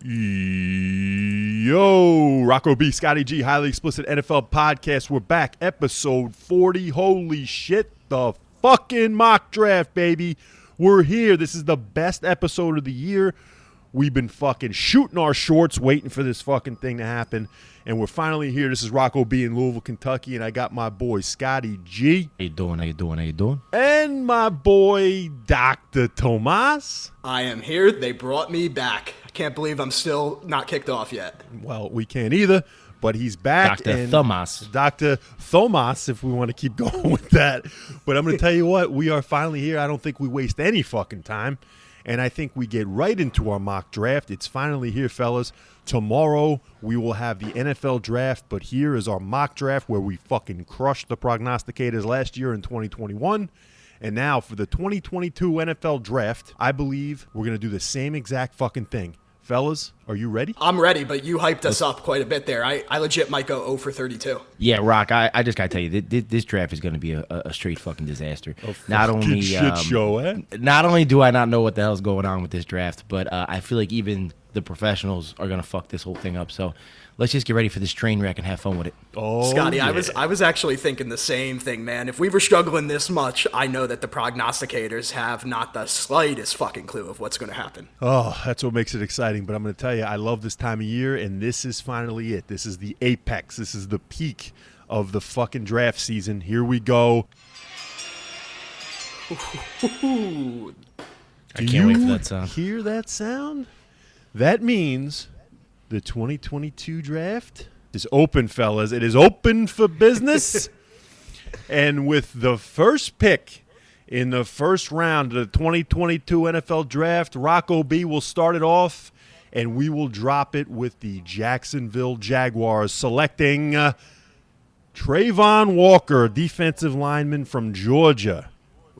Yo, Rocco B, Scotty G, Highly Explicit NFL Podcast. We're back, episode 40. Holy shit, the fucking mock draft, baby. We're here. This is the best episode of the year. We've been fucking shooting our shorts, waiting for this fucking thing to happen. And we're finally here. This is Rocco B in Louisville, Kentucky, and I got my boy Scotty G. How you doing? And my boy Dr. TOMAS. I am here. They brought me back. I can't believe I'm still not kicked off yet. Well, we can't either, but he's back. Dr. TOMAS. Dr. TOMAS, if we want to keep going with that. But I'm going to tell you what, we are finally here. I don't think we waste any fucking time. And I think we get right into our mock draft. It's finally here, fellas. Tomorrow, we will have the NFL draft, but here is our mock draft where we fucking crushed the prognosticators last year in 2021. And now for the 2022 NFL draft, I believe we're going to do the same exact fucking thing. Fellas, are you ready? I'm ready, but you hyped us up quite a bit there. I legit might go 0 for 32. Yeah, Rock, I just got to tell you, this draft is going to be a straight fucking disaster. Not only shit show, eh? Not only do I not know what the hell's going on with this draft, but I feel like even the professionals are going to fuck this whole thing up. So let's just get ready for this train wreck and have fun with it. Oh, Scotty, yeah. I was actually thinking the same thing, man. If we were struggling this much, I know that the prognosticators have not the slightest fucking clue of what's going to happen. Oh, that's what makes it exciting. But I'm going to tell you, I love this time of year, and this is finally it. This is the apex. This is the peak of the fucking draft season. Here we go. I can't wait for that sound. Hear that sound? That means the 2022 draft is open, fellas. It is open for business. And with the first pick in the first round of the 2022 NFL draft, Rocco B will start it off, and we will drop it with the Jacksonville Jaguars selecting Trayvon Walker, defensive lineman from Georgia.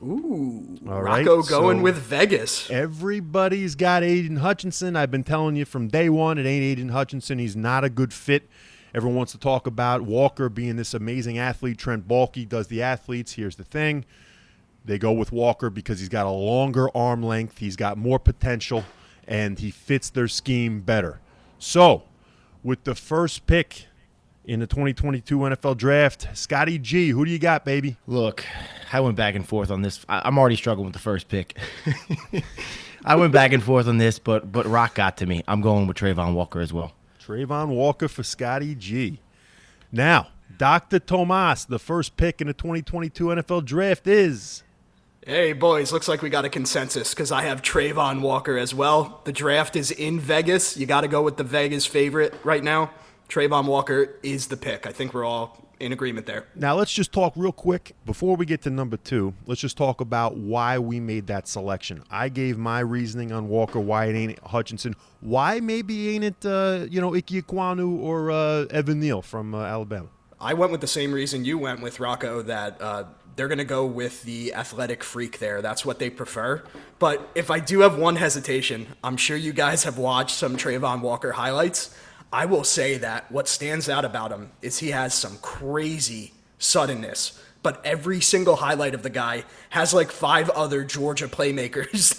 Ooh, All Rocco right, going so with Vegas. Everybody's got Aiden Hutchinson. I've been telling you from day one, it ain't Aiden Hutchinson. He's not a good fit. Everyone wants to talk about Walker being this amazing athlete. Trent Baalke does the athletes. Here's the thing. They go with Walker because he's got a longer arm length. He's got more potential, and he fits their scheme better. So, with the first pick in the 2022 NFL draft, Scotty G, who do you got, baby? Look, I went back and forth on this. I'm already struggling with the first pick. I went back and forth on this, but Rock got to me. I'm going with Trayvon Walker as well. Trayvon Walker for Scotty G. Now, Dr. TOMAS, the first pick in the 2022 NFL draft is... Hey, boys, looks like we got a consensus because I have Trayvon Walker as well. The draft is in Vegas. You got to go with the Vegas favorite right now. Trayvon Walker is the pick. I think we're all in agreement there. Now, let's just talk real quick. Before we get to number 2, let's just talk about why we made that selection. I gave my reasoning on Walker, why it ain't Hutchinson. Why maybe ain't it, Ike Ekwonu or Evan Neal from Alabama? I went with the same reason you went with, Rocco, that they're going to go with the athletic freak there. That's what they prefer. But if I do have one hesitation, I'm sure you guys have watched some Trayvon Walker highlights. I will say that what stands out about him is he has some crazy suddenness, but every single highlight of the guy has like 5 other Georgia playmakers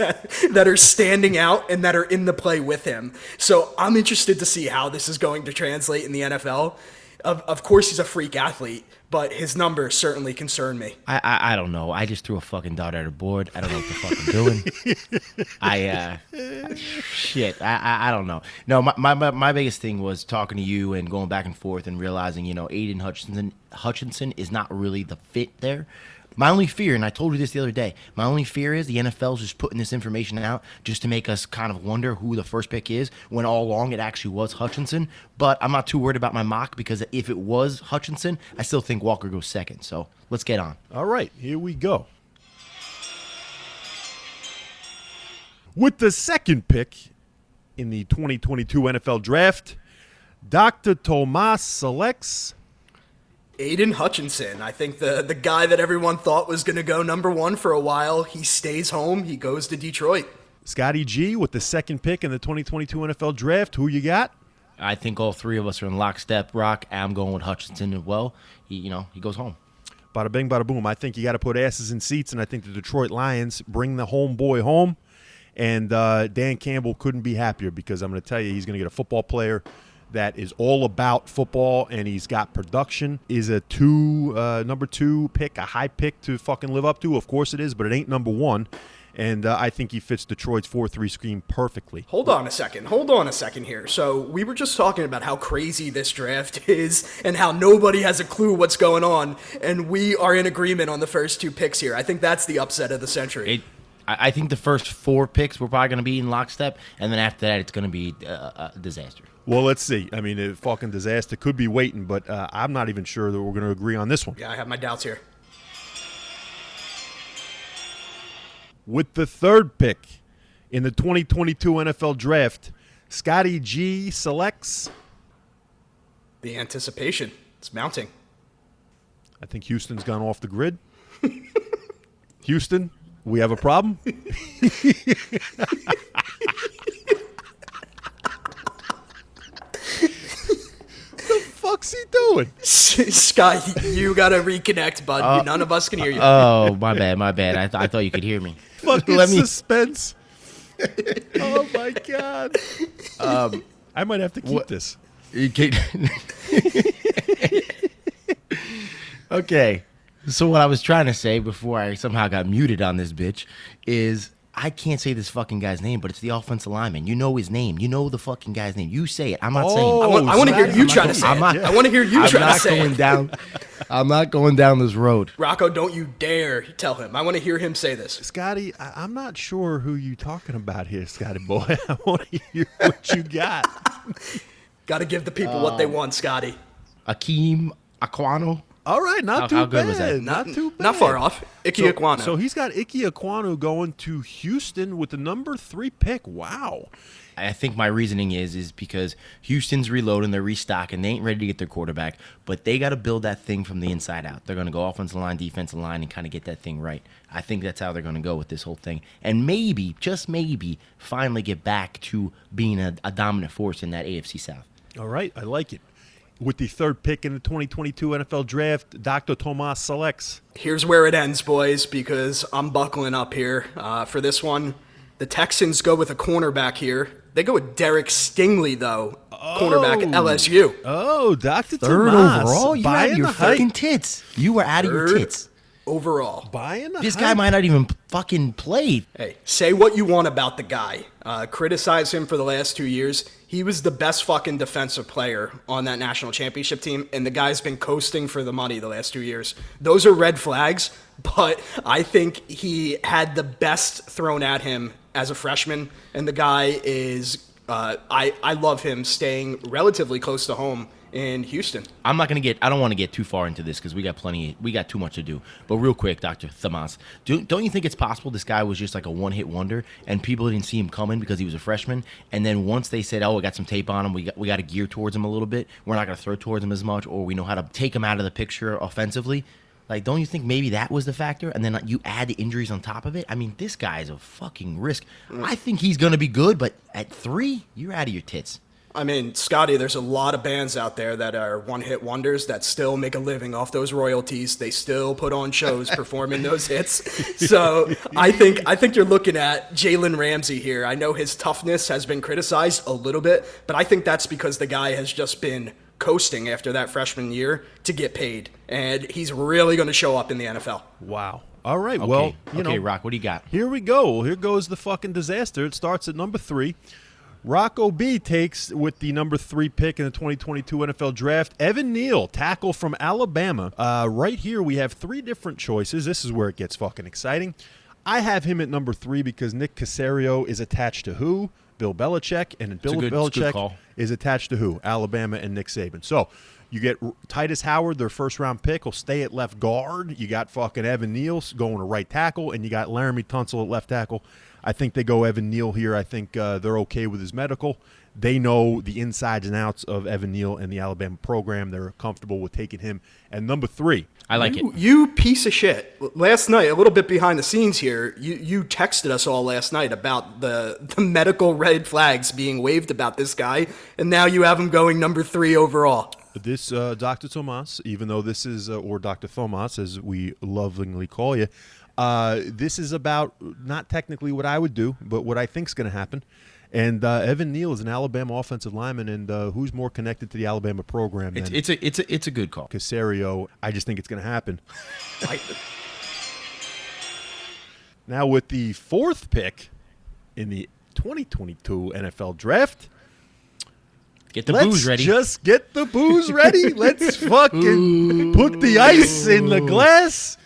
that are standing out and that are in the play with him. So I'm interested to see how this is going to translate in the NFL. Of course, he's a freak athlete, but his numbers certainly concern me. I don't know. I just threw a fucking dart at a board. I don't know what the fuck I'm doing. I don't know. No, my biggest thing was talking to you and going back and forth and realizing, Aiden Hutchinson is not really the fit there. My only fear, and I told you this the other day, my only fear is the NFL's just putting this information out just to make us kind of wonder who the first pick is, when all along it actually was Hutchinson. But I'm not too worried about my mock because if it was Hutchinson, I still think Walker goes second. So let's get on. All right, here we go. With the second pick in the 2022 NFL Draft, Dr. TOMAS selects... Aiden Hutchinson. I think the guy that everyone thought was going to go number 1 for a while, he stays home. He goes to Detroit. Scotty G with the second pick in the 2022 NFL Draft. Who you got? I think all three of us are in lockstep, Rock. I'm going with Hutchinson as well. He goes home. Bada bing, bada boom. I think you got to put asses in seats, and I think the Detroit Lions bring the homeboy home. And Dan Campbell couldn't be happier because I'm going to tell you he's going to get a football player that is all about football, and he's got production. Is a number 2 pick, a high pick to fucking live up to? Of course it is, but it ain't number 1. And I think he fits Detroit's 4-3 scheme perfectly. Hold on a second here. So we were just talking about how crazy this draft is and how nobody has a clue what's going on, and we are in agreement on the first 2 picks here. I think that's the upset of the century. I think the first 4 picks were probably going to be in lockstep, and then after that, it's going to be a disaster. Well, let's see. I mean, a fucking disaster could be waiting, but I'm not even sure that we're going to agree on this one. Yeah, I have my doubts here. With the 3rd pick in the 2022 NFL Draft, Scotty G selects. The anticipation. It's mounting. I think Houston's gone off the grid. Houston, we have a problem. What's he doing? Scott, you gotta reconnect, bud. None of us can hear you. Oh, my bad. I thought you could hear me. Fucking suspense. Oh my god. I might have to keep this. Okay. So what I was trying to say before I somehow got muted on this bitch is I can't say this fucking guy's name, but it's the offensive lineman. You know his name. You know the fucking guy's name. You say it. I'm not saying it. I want to hear you try to say it. I want to hear you try to say it. I'm not going down this road. Rocco, don't you dare tell him. I want to hear him say this. Scotty, I'm not sure who you talking about here, Scotty boy. I want to hear what you got. Got to give the people what they want, Scotty. Akeem Aquano. All right, not too how bad. good was that? Not too bad. Not far off. Ike Ekwonu. So he's got Ike Ekwonu going to Houston with the number 3 pick. Wow. I think my reasoning is because Houston's reloading, they're restocking, they ain't ready to get their quarterback, but they got to build that thing from the inside out. They're going to go offensive line, defensive line, and kind of get that thing right. I think that's how they're going to go with this whole thing. And maybe, just maybe, finally get back to being a dominant force in that AFC South. All right, I like it. With the 3rd pick in the 2022 NFL Draft, Dr. Tomas selects. Here's where it ends, boys, because I'm buckling up here for this one. The Texans go with a cornerback here. They go with Derek Stingley, though, cornerback at LSU. Oh, Dr. 3rd Tomas. overall? You out of your fucking tits. You were out of your tits. Overall. Buying the This hype. guy might not even fucking play. Hey, say what you want about the guy. Criticize him for the last 2 years. He was the best fucking defensive player on that national championship team, and the guy's been coasting for the money the last 2 years. Those are red flags, but I think he had the best thrown at him as a freshman, and the guy is, I love him staying relatively close to home in Houston. I don't want to get too far into this because we got too much to do. But real quick, Dr. Thomas, don't you think it's possible this guy was just like a one-hit wonder and people didn't see him coming because he was a freshman? And then once they said, oh, we got some tape on him, we got to gear towards him a little bit, we're not going to throw towards him as much, or we know how to take him out of the picture offensively. Like, don't you think maybe that was the factor? And then you add the injuries on top of it? I mean, this guy is a fucking risk. I think he's going to be good, but at 3, you're out of your tits. I mean, Scotty, there's a lot of bands out there that are one-hit wonders that still make a living off those royalties. They still put on shows performing those hits. So I think you're looking at Jalen Ramsey here. I know his toughness has been criticized a little bit, but I think that's because the guy has just been coasting after that freshman year to get paid, and he's really going to show up in the NFL. Wow. All right, Okay. well, Okay, Rock, what do you got? Here we go. Here goes the fucking disaster. It starts at number 3. Rocco B takes with the number 3 pick in the 2022 NFL Draft, Evan Neal, tackle from Alabama. Right here we have 3 different choices. This is where it gets fucking exciting. I have him at number 3 because Nick Caserio is attached to who? Bill Belichick, and Bill Belichick is attached to who? Alabama and Nick Saban. So you get Titus Howard, their first-round pick, will stay at left guard. You got fucking Evan Neal going to right tackle, and you got Laramie Tunsil at left tackle. I think they go Evan Neal here. I think they're okay with his medical. They know the insides and outs of Evan Neal and the Alabama program. They're comfortable with taking him. And number 3. I like it. You piece of shit. Last night, a little bit behind the scenes here, you texted us all last night about the medical red flags being waved about this guy, and now you have him going number 3 overall. This Dr. Tomas, even though this is, or Dr. Thomas, as we lovingly call you, This is about not technically what I would do, but what I think is going to happen. And Evan Neal is an Alabama offensive lineman, and who's more connected to the Alabama program than It's a good call. Casario? I just think it's going to happen. Now with the 4th pick in the 2022 NFL Draft. Get the booze ready. Let's just get the booze ready. Let's fucking put the ice in the glass.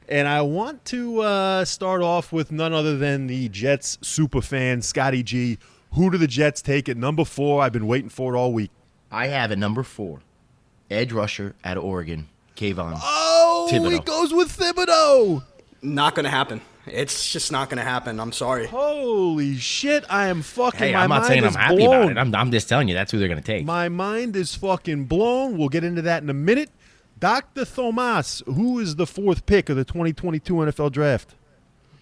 And I want to start off with none other than the Jets superfan, Scotty G. Who do the Jets take at number 4? I've been waiting for it all week. I have at number 4, edge rusher out of Oregon, Kayvon. Oh, Thibodeau. he goes with Thibodeau. Not going to happen. It's just not going to happen. I'm sorry. Holy shit, I am fucking, Hey, my I'm not mind saying I'm is happy blown. about it. I'm just telling you that's who they're going to take. My mind is fucking blown. We'll get into that in a minute. Dr. Thomas, who is the 4th pick of the 2022 NFL Draft?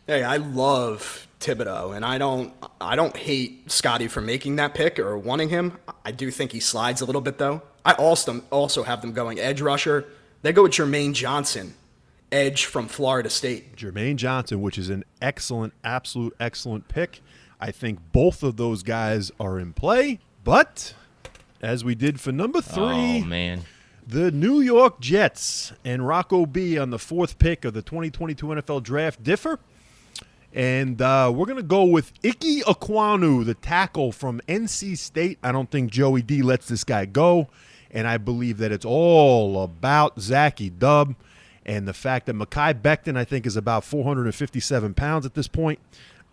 Hey, I love Thibodeau, and I don't hate Scotty for making that pick or wanting him. I do think he slides a little bit, though. I also have them going edge rusher. They go with Jermaine Johnson, edge from Florida State. Jermaine Johnson, which is an excellent, absolute excellent pick. I think both of those guys are in play, but as we did for number 3, Oh, man. the New York Jets and Rocco B on the 4th pick of the 2022 NFL Draft differ. And we're going to go with Ike Ekwonu, the tackle from NC State. I don't think Joey D lets this guy go. And I believe that it's all about Zachy Dub. And the fact that Mekhi Becton, I think, is about 457 pounds at this point.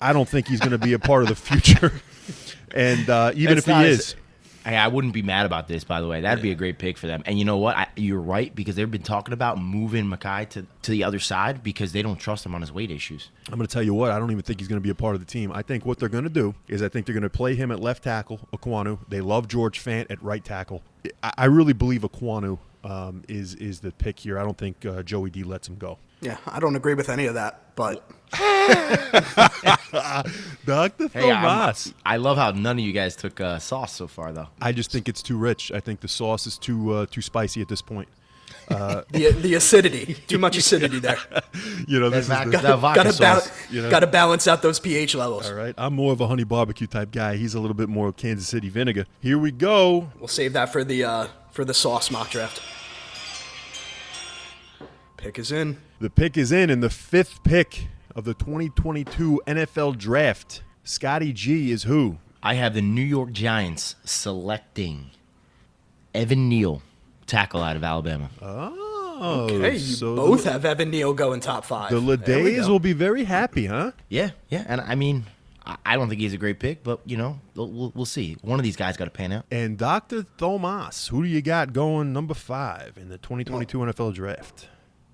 I don't think he's going to be a part of the future. And even if he is. Hey, I wouldn't be mad about this, by the way. That'd be a great pick for them. And you know what? You're right, because they've been talking about moving Mekhi to the other side because they don't trust him on his weight issues. I'm going to tell you what, I don't even think he's going to be a part of the team. I think what they're going to do is I think they're going to play him at left tackle, Ekwonu. They love George Fant at right tackle. I really believe Ekwonu is the pick here. I don't think Joey D lets him go. Yeah, I don't agree with any of that, but Dr. Hey, Thomas. I love how none of you guys took sauce so far, though. I just think it's too rich. I think the sauce is too spicy at this point. the acidity, too much acidity there. You know, this That is vodka- that vodka sauce. Got to balance out those pH levels. all right. I'm more of a honey barbecue type guy. He's a little bit more Kansas City vinegar. Here we go. We'll save that for the sauce mock draft. Pick is in. The pick is in the 5th pick of the 2022 NFL Draft. Scotty G is who? I have the New York Giants selecting Evan Neal, tackle out of Alabama. Oh, Hey, you so both have Evan Neal going top 5. the There we Ladays go. will be very happy, huh? Yeah, and I mean, I don't think he's a great pick, but, you know, we'll see. One of these guys got to pan out. And Dr. Thomas, who do you got going number 5 in the 2022 NFL Draft?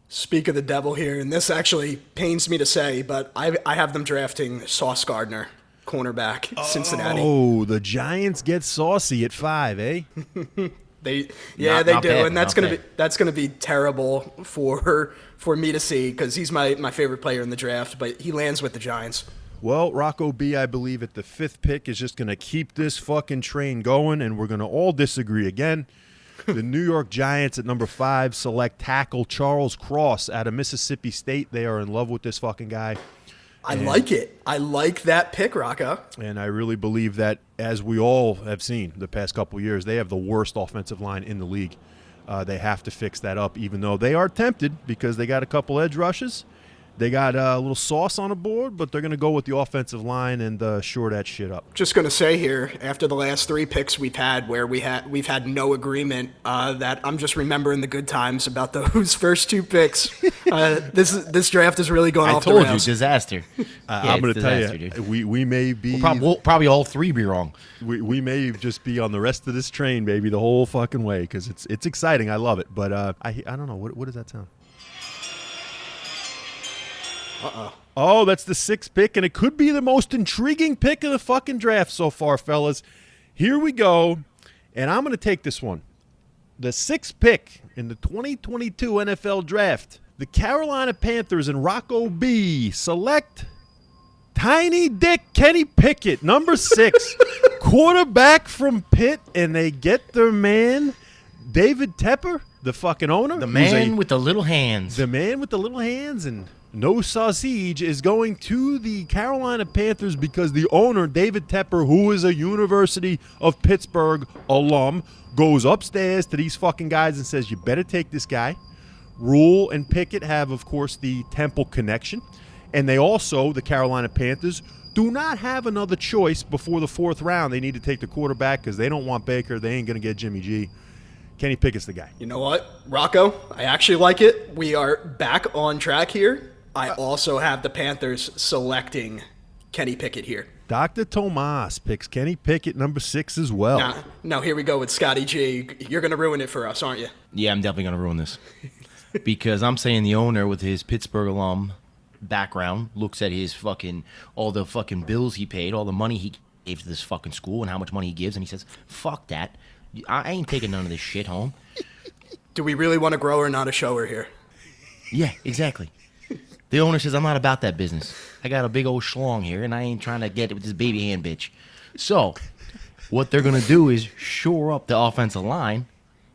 Speak of the devil here, and this actually pains me to say, but I have them drafting Sauce Gardner, cornerback, Cincinnati. Oh, the Giants get saucy at 5, eh? They Not do, bad, and that's not gonna be terrible for me to see because he's my favorite player in the draft, but he lands with the Giants. Well, Rocco B, I believe at the 5th pick is just going to keep this fucking train going, and we're going to all disagree again. The New York Giants at number 5 select tackle Charles Cross out of Mississippi State. They are in love with this fucking guy. I like it. I like that pick, Rocco. And I really believe that, as we all have seen the past couple years, they have the worst offensive line in the league. They have to fix that up, even though they are tempted because they got a couple edge rushes. They got a little sauce on the board, but they're going to go with the offensive line and shore that shit up. Just going to say here, after the last 3 picks we've had, where we've had no agreement, that I'm just remembering the good times about those first 2 picks. This draft is really going I off the told you, rails. disaster. I'm going to tell disaster, you, dude. we may be We'll probably all 3 be wrong. we may just be on the rest of this train, baby, the whole fucking way because it's exciting. I love it, but I don't know what does that sound? Oh, that's the 6th pick, and it could be the most intriguing pick of the fucking draft so far, fellas. Here we go, and I'm going to take this one. The 6th pick in the 2022 NFL Draft, the Carolina Panthers and Rocco B select Tiny Dick Kenny Pickett, number 6, quarterback from Pitt, and they get their man, David Tepper, the fucking owner. The who's man with the little hands. the man with the little hands, and no sausage is going to the Carolina Panthers because the owner, David Tepper, who is a University of Pittsburgh alum, goes upstairs to these fucking guys and says, you better take this guy. Rule and Pickett have, of course, the Temple connection. And they also, the Carolina Panthers, do not have another choice before the 4th round. They need to take the quarterback because they don't want Baker. They ain't going to get Jimmy G. Kenny Pickett's the guy. You know what, Rocco? I actually like it. We are back on track here. I also have the Panthers selecting Kenny Pickett here. Dr. Tomas picks Kenny Pickett number 6 as well. Now here we go with Scotty G. You're going to ruin it for us, aren't you? Yeah, I'm definitely going to ruin this. Because I'm saying the owner with his Pittsburgh alum background looks at his all the fucking bills he paid, all the money he gave to this fucking school and how much money he gives, and he says, fuck that. I ain't taking none of this shit home. Do we really want a grower, not a shower here? Yeah, exactly. The owner says, I'm not about that business. I got a big old schlong here, and I ain't trying to get it with this baby hand bitch. So, what they're going to do is shore up the offensive line,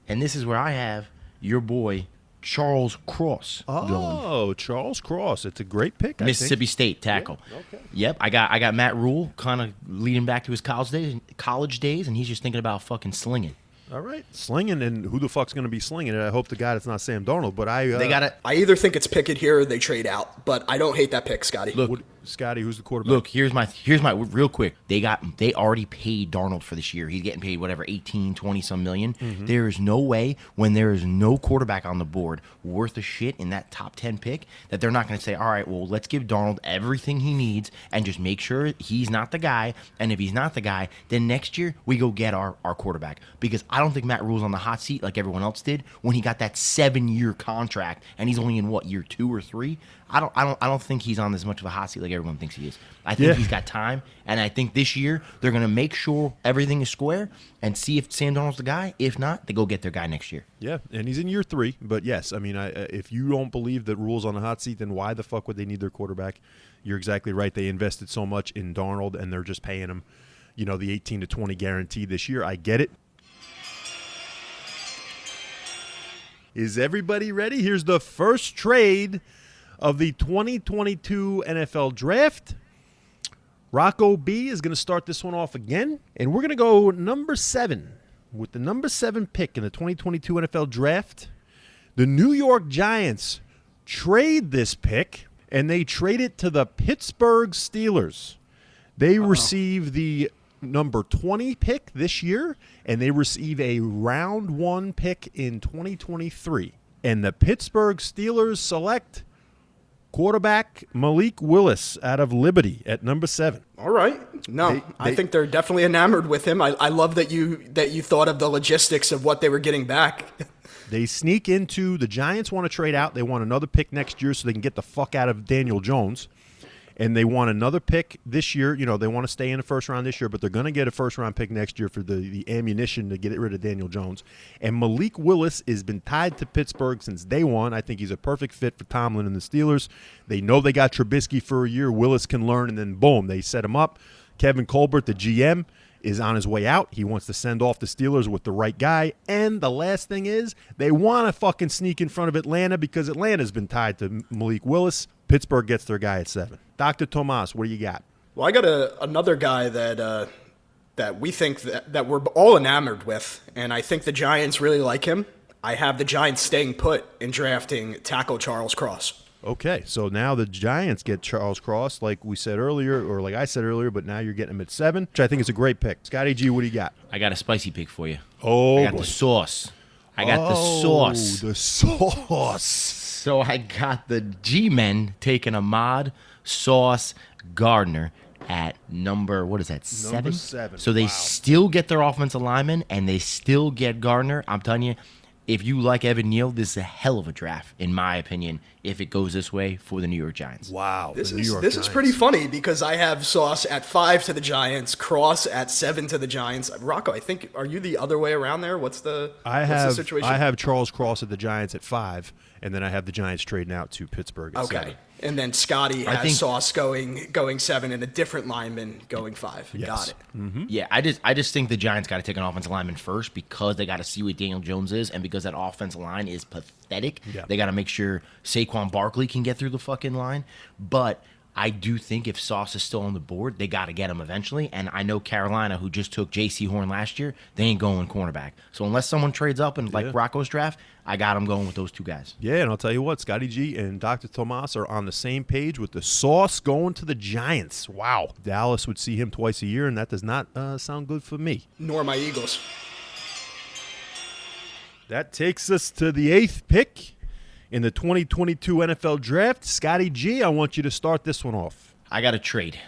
and this is where I have your boy, Charles Cross. Oh, Charles Cross. It's a great pick, Mississippi State tackle. Yeah, okay. Yep, I got Matt Rule kind of leading back to his college days, and he's just thinking about fucking slinging. All right. Slinging, and who the fuck's going to be slinging it? I hope to God it's not Sam Darnold, but They got it. I either think it's Pickett here or they trade out, but I don't hate that pick, Scotty. Look, Scotty, who's the quarterback? Look, here's my real quick. They already paid Darnold for this year. He's getting paid whatever 18, 20 some million. Mm-hmm. There is no way when there is no quarterback on the board worth a shit in that top 10 pick that they're not going to say, all right, well, let's give Darnold everything he needs and just make sure he's not the guy. And if he's not the guy, then next year we go get our quarterback, because I don't think Matt Rule's on the hot seat like everyone else did when he got that 7-year contract and he's only in what, year 2 or 3. I don't think he's on as much of a hot seat like everyone thinks he is. I think he's got time, and I think this year they're going to make sure everything is square and see if Sam Darnold's the guy. If not, they go get their guy next year. Yeah, and he's in year 3. But yes, I mean, if you don't believe that Rule's on the hot seat, then why the fuck would they need their quarterback? You're exactly right. They invested so much in Darnold, and they're just paying him, the 18 to 20 guarantee this year. I get it. Is everybody ready? Here's the first trade of the 2022 NFL Draft. Rocco B is going to start this one off again, and we're going to go number 7. With the number 7 pick in the 2022 NFL Draft, the New York Giants trade this pick, and they trade it to the Pittsburgh Steelers. They receive the number 20 pick this year, and they receive a round 1 pick in 2023. And the Pittsburgh Steelers select quarterback Malik Willis out of Liberty at number 7. All right. No, I think they're definitely enamored with him. I love that you thought of the logistics of what they were getting back. They sneak into, the Giants want to trade out. They want another pick next year so they can get the fuck out of Daniel Jones. And they want another pick this year. They want to stay in the first round this year, but they're going to get a first-round pick next year for the ammunition to get rid of Daniel Jones. And Malik Willis has been tied to Pittsburgh since day one. I think he's a perfect fit for Tomlin and the Steelers. They know they got Trubisky for a year. Willis can learn, and then boom, they set him up. Kevin Colbert, the GM, is on his way out. He wants to send off the Steelers with the right guy. And the last thing is they want to fucking sneak in front of Atlanta because Atlanta's been tied to Malik Willis. Pittsburgh gets their guy at 7. Dr. Tomas, what do you got? Well, I got another guy that we think that we're all enamored with, and I think the Giants really like him. I have the Giants staying put in drafting tackle Charles Cross. Okay, so now the Giants get Charles Cross, like we said earlier, or like I said earlier, but now you're getting him at 7, which I think is a great pick. Scotty G, what do you got? I got a spicy pick for you. Oh, I got the sauce. I got the sauce. The sauce. So I got the G-Men taking Ahmad Sauce Gardner at number, what is that, 7? Number 7. So they still get their offensive lineman, and they still get Gardner. I'm telling you, if you like Evan Neal, this is a hell of a draft, in my opinion, if it goes this way for the New York Giants. Wow. This is pretty funny because I have Sauce at 5 to the Giants, Cross at 7 to the Giants. Rocco, I think, are you the other way around there? What's the situation? I have Charles Cross at the Giants at 5, and then I have the Giants trading out to Pittsburgh at 7. And then Scotty I has think- Sauce going 7 and a different lineman going 5. Yes. Got it. Yeah, I just think the Giants got to take an offensive lineman first because they got to see what Daniel Jones is, and because that offensive line is pathetic. Yeah. They got to make sure Saquon Barkley can get through the fucking line. But I do think if Sauce is still on the board, they got to get him eventually. And I know Carolina, who just took J.C. Horn last year, they ain't going cornerback. So unless someone trades up in like Rocco's draft, I got him going with those two guys. Yeah, and I'll tell you what, Scotty G and Dr. Tomas are on the same page with the Sauce going to the Giants. Wow. Dallas would see him twice a year, and that does not sound good for me. Nor my Eagles. That takes us to the 8th pick in the 2022 NFL Draft. Scotty G, I want you to start this one off. I got a trade.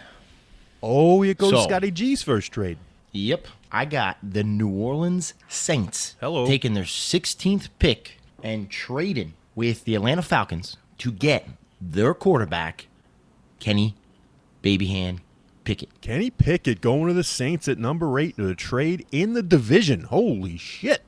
Oh, here goes So- Scotty G's first trade. Yep. I got the New Orleans Saints taking their 16th pick and trading with the Atlanta Falcons to get their quarterback, Kenny Babyhand Pickett. Kenny Pickett going to the Saints at number 8 to the trade in the division. Holy shit.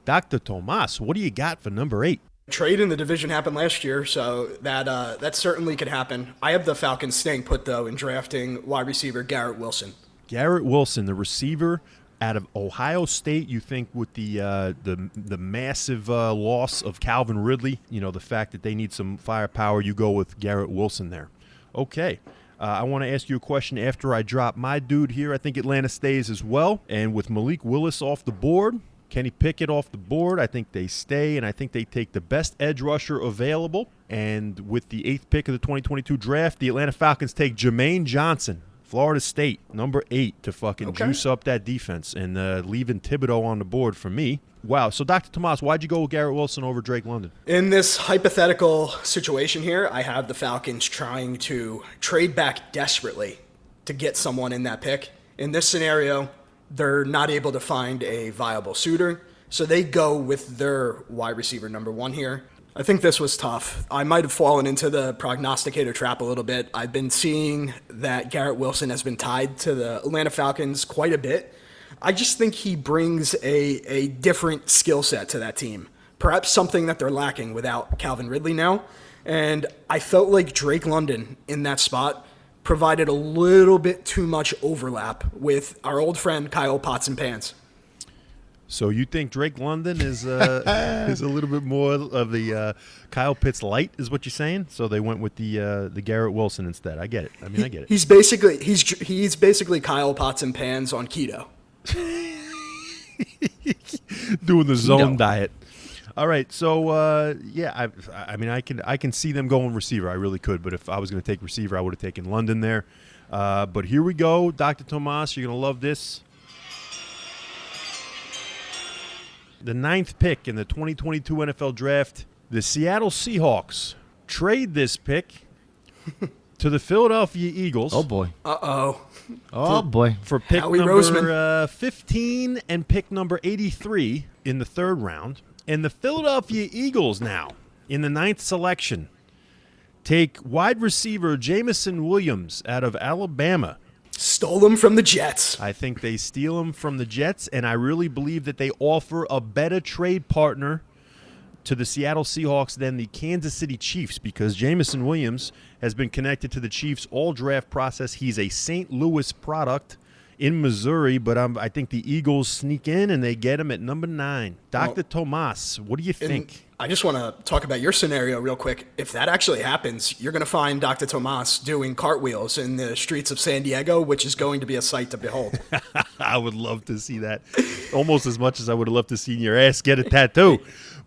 Dr. Tomas, what do you got for number 8? Trade in the division happened last year, so that certainly could happen. I have the Falcons staying put, though, in drafting wide receiver Garrett Wilson. Garrett Wilson, the receiver out of Ohio State. You think with the massive loss of Calvin Ridley, the fact that they need some firepower, you go with Garrett Wilson there. Okay. I want to ask you a question after I drop my dude here. I think Atlanta stays as well. And with Malik Willis off the board, Kenny Pickett off the board, I think they stay, and I think they take the best edge rusher available. And with the 8th pick of the 2022 draft, the Atlanta Falcons take Jermaine Johnson, Florida State, number 8, to fucking juice up that defense and leaving Thibodeau on the board for me. Wow. So, Dr. Tomas, why'd you go with Garrett Wilson over Drake London? In this hypothetical situation here, I have the Falcons trying to trade back desperately to get someone in that pick. In this scenario, they're not able to find a viable suitor, so they go with their wide receiver number 1 here. I think this was tough. I might have fallen into the prognosticator trap a little bit. I've been seeing that Garrett Wilson has been tied to the Atlanta Falcons quite a bit. I just think he brings a different skill set to that team, perhaps something that they're lacking without Calvin Ridley now. And I felt like Drake London in that spot provided a little bit too much overlap with our old friend Kyle Potts and Pants. So you think Drake London is is a little bit more of the Kyle Pitts light, is what you're saying? So they went with the Garrett Wilson instead. I get it. I mean, I get it. He's basically Kyle Potts and Pans on keto. Doing the zone No. diet. All right, so yeah, I mean, I can see them going receiver. I really could, but if I was going to take receiver, I would have taken London there. But here we go, Dr. Tomas. You're going to love this. The 9th pick in the 2022 NFL Draft, the Seattle Seahawks trade this pick to the Philadelphia Eagles. Oh, boy. Uh-oh. Oh, boy. For pick Howie number Roseman. 15 and pick number 83 in the 3rd round. And the Philadelphia Eagles now, in the 9th selection, take wide receiver Jamison Williams out of Alabama. Stole him from the Jets. I think they steal him from the Jets, and I really believe that they offer a better trade partner to the Seattle Seahawks than the Kansas City Chiefs, because Jamison Williams has been connected to the Chiefs all draft process. He's a St. Louis product in Missouri, but I think the Eagles sneak in and they get him at number 9. Dr. Tomas, what do you think? I just want to talk about your scenario real quick. If that actually happens, you're going to find Dr. Tomas doing cartwheels in the streets of San Diego, which is going to be a sight to behold. I would love to see that almost as much as I would have loved to see your ass get a tattoo.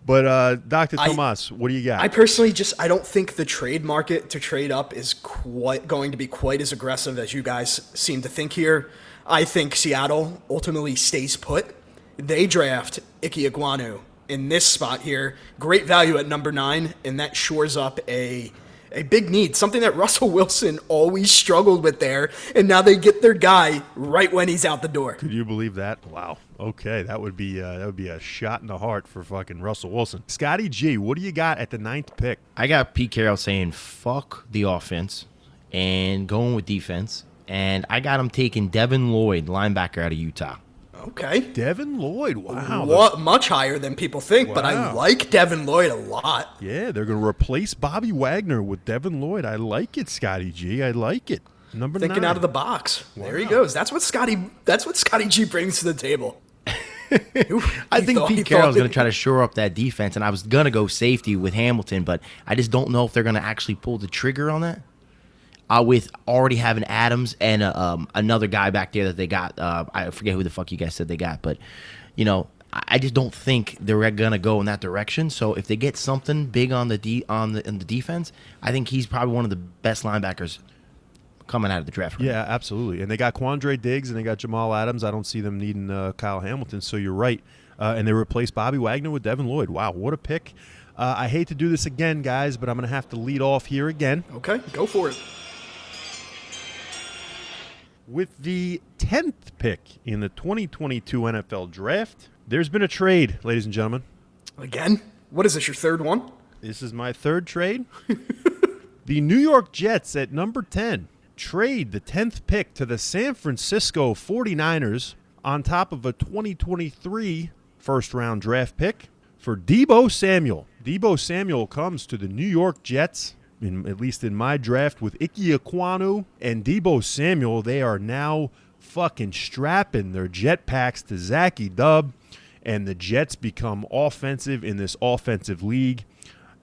But Dr. Tomas, what do you got? I personally I don't think the trade market to trade up is going to be quite as aggressive as you guys seem to think here. I think Seattle ultimately stays put. They draft Ike Ekwonu in this spot here. Great value at number 9, and that shores up a big need, something that Russell Wilson always struggled with there, and now they get their guy right when he's out the door. Could you believe that? Wow. Okay, that would be a shot in the heart for fucking Russell Wilson. Scotty G, what do you got at the 9th pick? I got Pete Carroll saying, fuck the offense and going with defense. And I got him taking Devin Lloyd, linebacker out of Utah. Okay. Devin Lloyd. Wow. What, much higher than people think, but I Wow. like Devin Lloyd a lot. Yeah, they're going to replace Bobby Wagner with Devin Lloyd. I like it, Scotty G. I like it. Number Thinking 9. out of the box. There he Wow. goes. That's what Scotty G brings to the table. I think Pete Carroll's going to try to shore up that defense, and I was going to go safety with Hamilton, but I just don't know if they're going to actually pull the trigger on that. With already having Adams and another guy back there that they got. I forget who the fuck you guys said they got, but, I just don't think they're going to go in that direction. So if they get something big on the defense, I think he's probably one of the best linebackers coming out of the draft. Yeah, absolutely. And they got Quandre Diggs and they got Jamal Adams. I don't see them needing Kyle Hamilton, so you're right. And they replaced Bobby Wagner with Devin Lloyd. Wow, what a pick. I hate to do this again, guys, but I'm going to have to lead off here again. Okay, go for it. With the 10th pick in the 2022 NFL Draft, there's been a trade, ladies and gentlemen. Again? What is this, your third one? This is my third trade. The New York Jets at number 10 trade the 10th pick to the San Francisco 49ers on top of a 2023 first-round draft pick for Debo Samuel. Debo Samuel comes to the New York Jets, at least in my draft, with Ike Ekwonu and Debo Samuel. They are now fucking strapping their jetpacks to Zachy Dub, and the Jets become offensive in this offensive league.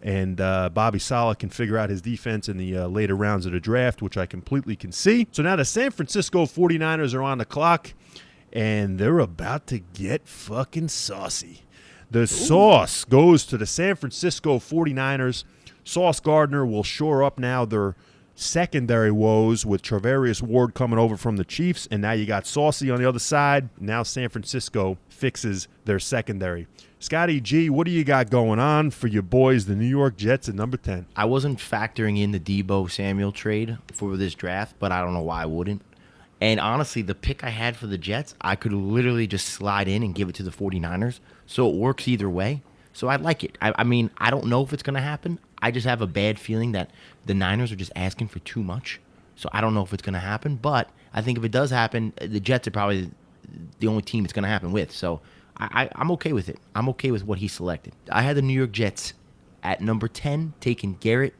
And Bobby Saleh can figure out his defense in the later rounds of the draft, which I completely can see. So now the San Francisco 49ers are on the clock, and they're about to get fucking saucy. The sauce goes to the San Francisco 49ers. Sauce Gardner will shore up now their secondary woes with Travarius Ward coming over from the Chiefs, and now you got Saucy on the other side. Now San Francisco fixes their secondary. Scotty G, what do you got going on for your boys, the New York Jets at number 10? I wasn't factoring in the Debo Samuel trade for this draft, but I don't know why I wouldn't. And honestly, the pick I had for the Jets, I could literally just slide in and give it to the 49ers. So it works either way. So I like it. I mean, I don't know if it's going to happen. I just have a bad feeling that the Niners are just asking for too much. So I don't know if it's going to happen. But I think if it does happen, the Jets are probably the only team it's going to happen with. So I'm okay with it. I'm okay with what he selected. I had the New York Jets at number 10, taking Garrett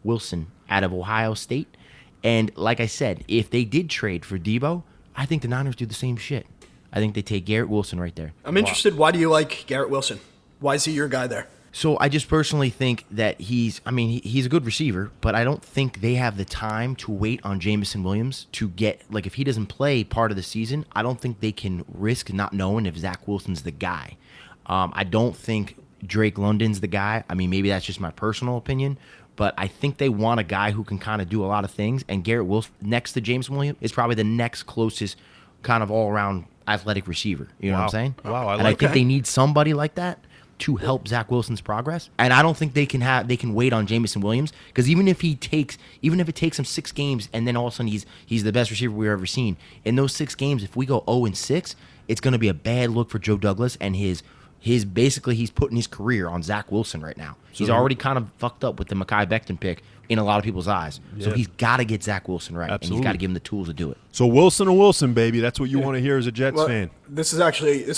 Wilson out of Ohio State. And like I said, if they did trade for Debo, I think the Niners do the same shit. I think they take Garrett Wilson right there. I'm interested. Why do you like Garrett Wilson? Why is he your guy there? So I just personally think that he's a good receiver, but I don't think they have the time to wait on Jameson Williams to get, like, if he doesn't play part of the season, I don't think they can risk not knowing if Zach Wilson's the guy. I don't think Drake London's the guy. I mean, maybe that's just my personal opinion, but I think they want a guy who can kind of do a lot of things, and Garrett Wilson, next to Jameson Williams, is probably the next closest kind of all-around athletic receiver. You know what I'm saying? Wow, I think they need somebody like that to help Zach Wilson's progress. And I don't think they can wait on Jameson Williams, because even if it takes him 6 games and then all of a sudden he's the best receiver we've ever seen, in those 6 games, if we go 0-6, it's going to be a bad look for Joe Douglas, and he's putting his career on Zach Wilson right now. He's already kind of fucked up with the Mekhi Becton pick in a lot of people's eyes. Yeah. So he's got to get Zach Wilson right, and he's got to give him the tools to do it. So Wilson or Wilson, baby. That's what you want to hear as a Jets fan. This is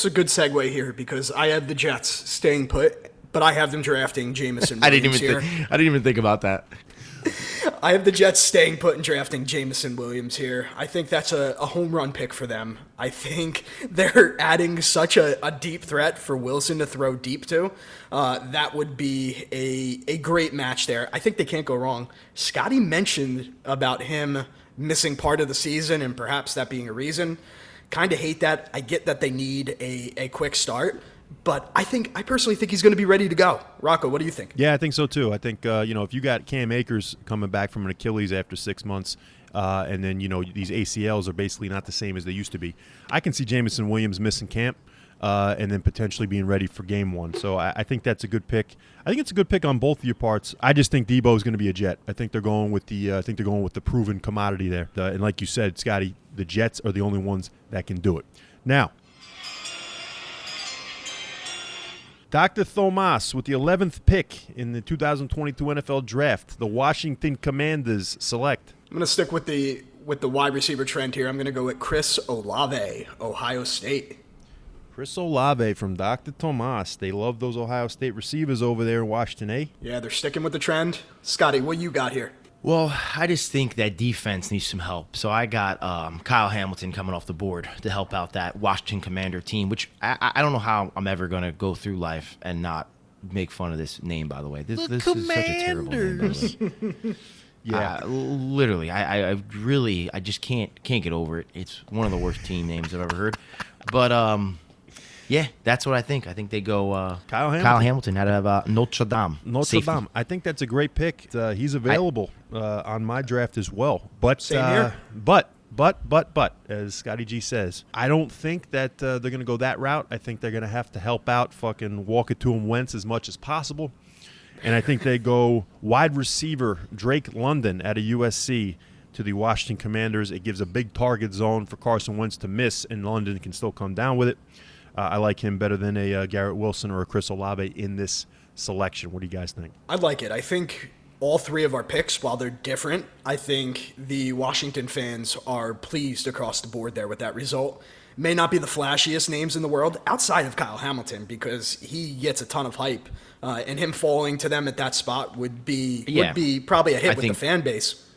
a good segue here, because I have the Jets staying put, but I have them drafting Jameson Williams I didn't even think about that. I have the Jets staying put and drafting Jameson Williams here. I think that's a home run pick for them. I think they're adding such a deep threat for Wilson to throw deep to. That would be a great match there. I think they can't go wrong. Scotty mentioned about him missing part of the season and perhaps that being a reason. Kind of hate that. I get that they need a quick start. But I personally think he's going to be ready to go. Rocco, what do you think? Yeah, I think so too. I think if you got Cam Akers coming back from an Achilles after 6 months, and then these ACLs are basically not the same as they used to be, I can see Jameson Williams missing camp, and then potentially being ready for game 1. So I think that's a good pick. I think it's a good pick on both of your parts. I just think Debo is going to be a Jet. I think they're going with the proven commodity there. And like you said, Scotty, the Jets are the only ones that can do it. Now, Dr. Thomas with the 11th pick in the 2022 NFL Draft. The Washington Commanders select. I'm going to stick with the wide receiver trend here. I'm going to go with Chris Olave, Ohio State. Chris Olave from Dr. Tomas. They love those Ohio State receivers over there in Washington, eh? Yeah, they're sticking with the trend. Scotty, what you got here? Well, I just think that defense needs some help. So I got Kyle Hamilton coming off the board to help out that Washington Commander team, which I don't know how I'm ever going to go through life and not make fun of this name, by the way. This is such a terrible name, by the way. Yeah, literally, I really just can't get over it. It's one of the worst team names I've ever heard. But yeah, that's what I think. I think they go Kyle Hamilton out of Notre Dame. Notre Dame. I think that's a great pick. He's available on my draft as well. But Same here. But as Scotty G says, I don't think that they're going to go that route. I think they're going to have to help out fucking walk it to him Wentz as much as possible. And I think they go wide receiver Drake London out of USC to the Washington Commanders. It gives a big target zone for Carson Wentz to miss, and London can still come down with it. I like him better than a Garrett Wilson or a Chris Olave in this selection. What do you guys think? I like it. I think all three of our picks, while they're different, I think the Washington fans are pleased across the board there with that result. May not be the flashiest names in the world outside of Kyle Hamilton because he gets a ton of hype. And him falling to them at that spot would be probably a hit with the fan base.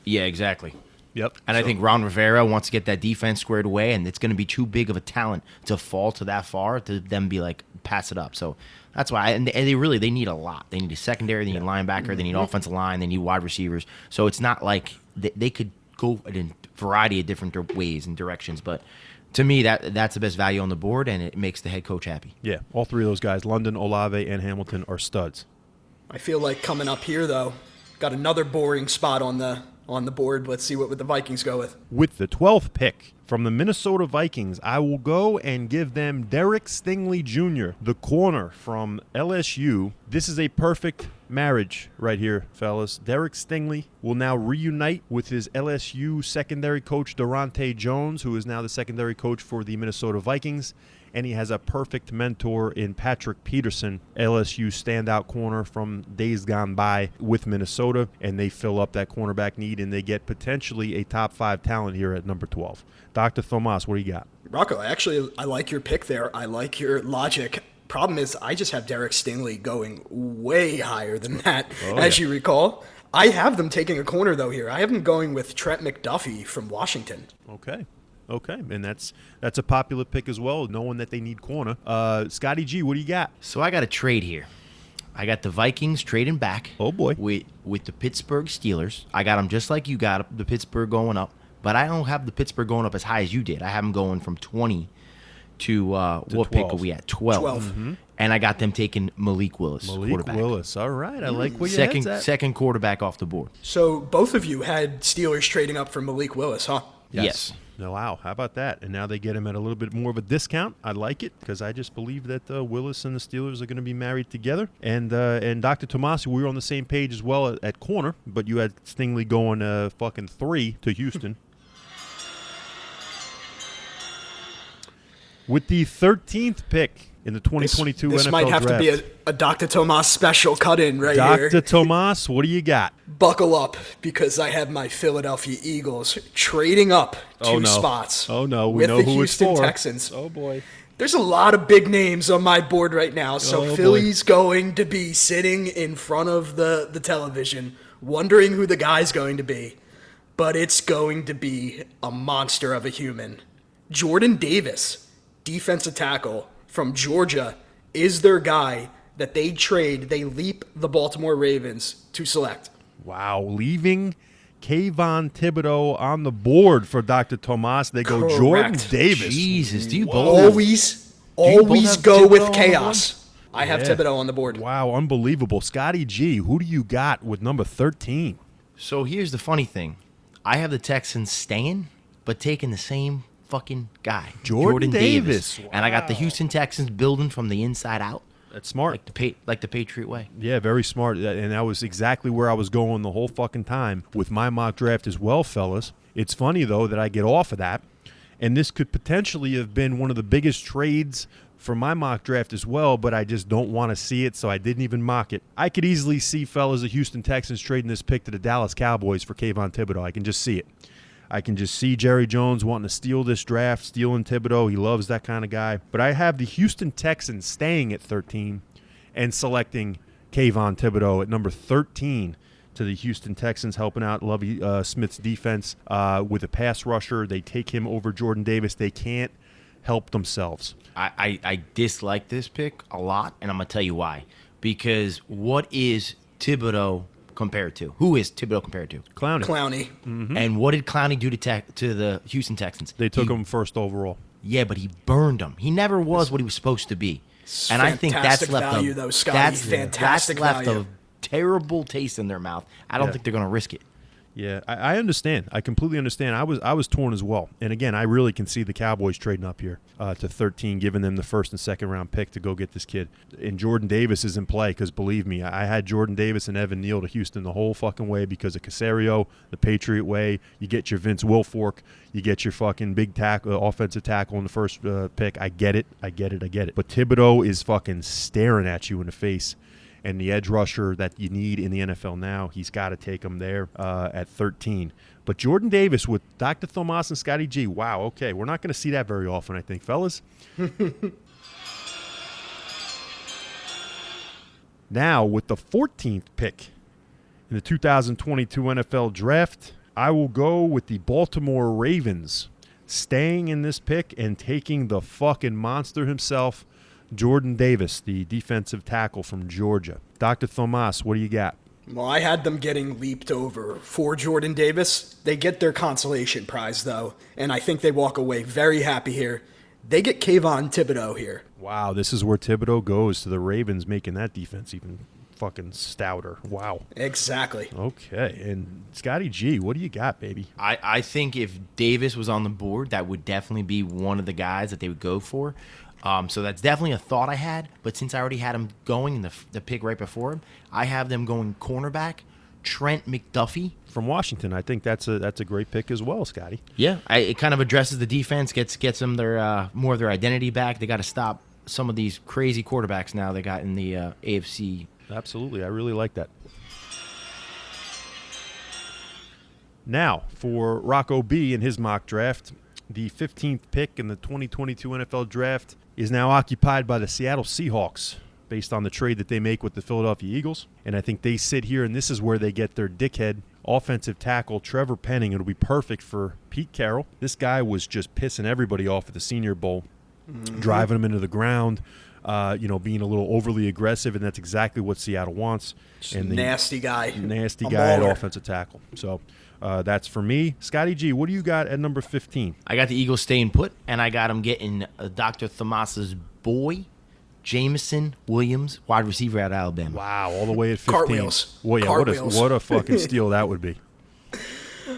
Yeah, exactly. Yep. And I think Ron Rivera wants to get that defense squared away, and it's going to be too big of a talent to fall to that far to them be like, pass it up. So that's why. And they need a lot. They need a secondary. They need a linebacker. They need offensive line. They need wide receivers. So it's not like they could go in a variety of different ways and directions. But to me, that's the best value on the board, and it makes the head coach happy. Yeah, all three of those guys, London, Olave, and Hamilton, are studs. I feel like coming up here, though, got another boring spot on the board. Let's see what the Vikings go with. With the 12th pick from the Minnesota Vikings, I will go and give them Derek Stingley Jr., the corner from LSU. This is a perfect marriage right here, fellas. Derek Stingley will now reunite with his LSU secondary coach, Durante Jones, who is now the secondary coach for the Minnesota Vikings. And he has a perfect mentor in Patrick Peterson, LSU standout corner from days gone by with Minnesota. And they fill up that cornerback need, and they get potentially a top 5 talent here at number 12. Dr. Tomas, what do you got? Rocco, I like your pick there. I like your logic. Problem is, I just have Derek Stingley going way higher than that, you recall. I have them taking a corner, though, here. I have them going with Trent McDuffie from Washington. Okay, and that's a popular pick as well, knowing that they need corner. Scotty G, what do you got? So I got a trade here. I got the Vikings trading back. Oh, boy. With the Pittsburgh Steelers. I got them just like you got the Pittsburgh going up. But I don't have the Pittsburgh going up as high as you did. I have them going from 20 to what 12. Pick are we at? 12. Mm-hmm. And I got them taking Malik Willis, quarterback. Willis, all right. I like where your head's at. Second quarterback off the board. So both of you had Steelers trading up for Malik Willis, huh? Yes. No, wow, how about that? And now they get him at a little bit more of a discount. I like it because I just believe that Willis and the Steelers are going to be married together. And Dr. Tomas, we were on the same page as well at corner, but you had Stingley going fucking 3 to Houston. With the 13th pick in the 2022 NFL This might have draft. to be a Dr. Tomas special cut-in here. Dr. Tomas, what do you got? Buckle up, because I have my Philadelphia Eagles trading up 2 spots. Oh, no. We with know the who Houston it's for. Texans. Oh, boy. There's a lot of big names on my board right now, so Philly's going to be sitting in front of the television, wondering who the guy's going to be. But it's going to be a monster of a human. Jordan Davis, defensive tackle from Georgia, is their guy that they leap the Baltimore Ravens to select. Wow, leaving Kayvon Thibodeau on the board for Dr. Tomas. They go Correct. Jordan Davis. Jesus, do you both always have go with Thibodeau on the chaos. I have Thibodeau on the board. Wow, unbelievable. Scotty G, who do you got with number 13? So here's the funny thing. I have the Texans staying, but taking the same fucking guy, Jordan Davis. Wow. And I got the Houston Texans building from the inside out. That's smart. Like the Patriot way. Yeah, very smart. And that was exactly where I was going the whole fucking time with my mock draft as well, fellas. It's funny, though, that I get off of that. And this could potentially have been one of the biggest trades for my mock draft as well, but I just don't want to see it, so I didn't even mock it. I could easily see, fellas, the Houston Texans trading this pick to the Dallas Cowboys for Kayvon Thibodeau. I can just see it. I can just see Jerry Jones wanting to steal this draft, stealing Thibodeau. He loves that kind of guy. But I have the Houston Texans staying at 13 and selecting Kayvon Thibodeau at number 13 to the Houston Texans, helping out Lovie Smith's defense with a pass rusher. They take him over Jordan Davis. They can't help themselves. I dislike this pick a lot, and I'm going to tell you why. Because what is Thibodeau compared to? Who is Thibodeau compared to? Clowney. Mm-hmm. And what did Clowney do to the Houston Texans? They took him first overall. Yeah, but he burned him. He never was what he was supposed to be. And I think that's left value, though, Scotty. That's left a terrible taste in their mouth. I don't think they're going to risk it. Yeah, I understand. I completely understand. I was torn as well. And again, I really can see the Cowboys trading up here to 13, giving them the first and second round pick to go get this kid. And Jordan Davis is in play because, believe me, I had Jordan Davis and Evan Neal to Houston the whole fucking way because of Caserio, the Patriot way. You get your Vince Wilfork. You get your fucking big tackle, offensive tackle in the first pick. I get it. But Thibodeau is fucking staring at you in the face. And the edge rusher that you need in the NFL now, he's got to take him there at 13. But Jordan Davis with Dr. Tomas and Scotty G, wow, okay. We're not going to see that very often, I think, fellas. Now, with the 14th pick in the 2022 NFL Draft, I will go with the Baltimore Ravens, staying in this pick and taking the fucking monster himself, Jordan Davis, the defensive tackle from Georgia. Dr. Tomas, what do you got? Well, I had them getting leaped over for Jordan Davis. They get their consolation prize, though, and I think they walk away very happy here. They get Kayvon Thibodeau here. Wow, this is where Thibodeau goes to the Ravens, making that defense even fucking stouter. Wow. Exactly. Okay, and Scotty G, what do you got, baby? I think if Davis was on the board, that would definitely be one of the guys that they would go for. So that's definitely a thought I had, but since I already had him going in the pick right before him, I have them going cornerback, Trent McDuffie. From Washington. I think that's a great pick as well, Scotty. Yeah, it kind of addresses the defense, gets them their more of their identity back. They got to stop some of these crazy quarterbacks now they got in the AFC. Absolutely, I really like that. Now, for Rocco B in his mock draft, the 15th pick in the 2022 NFL Draft is now occupied by the Seattle Seahawks based on the trade that they make with the Philadelphia Eagles. And I think they sit here, and this is where they get their dickhead offensive tackle, Trevor Penning. It'll be perfect for Pete Carroll. This guy was just pissing everybody off at the Senior Bowl, driving them into the ground, being a little overly aggressive, and that's exactly what Seattle wants. And nasty guy. Nasty guy at offensive tackle. So that's for me. Scotty G, what do you got at number 15? I got the Eagles staying put, and I got them getting Dr. Thomas's boy, Jameson Williams, wide receiver out of Alabama. Wow, all the way at 15. Cartwheels. Well, yeah, Cartwheels. What a fucking steal that would be.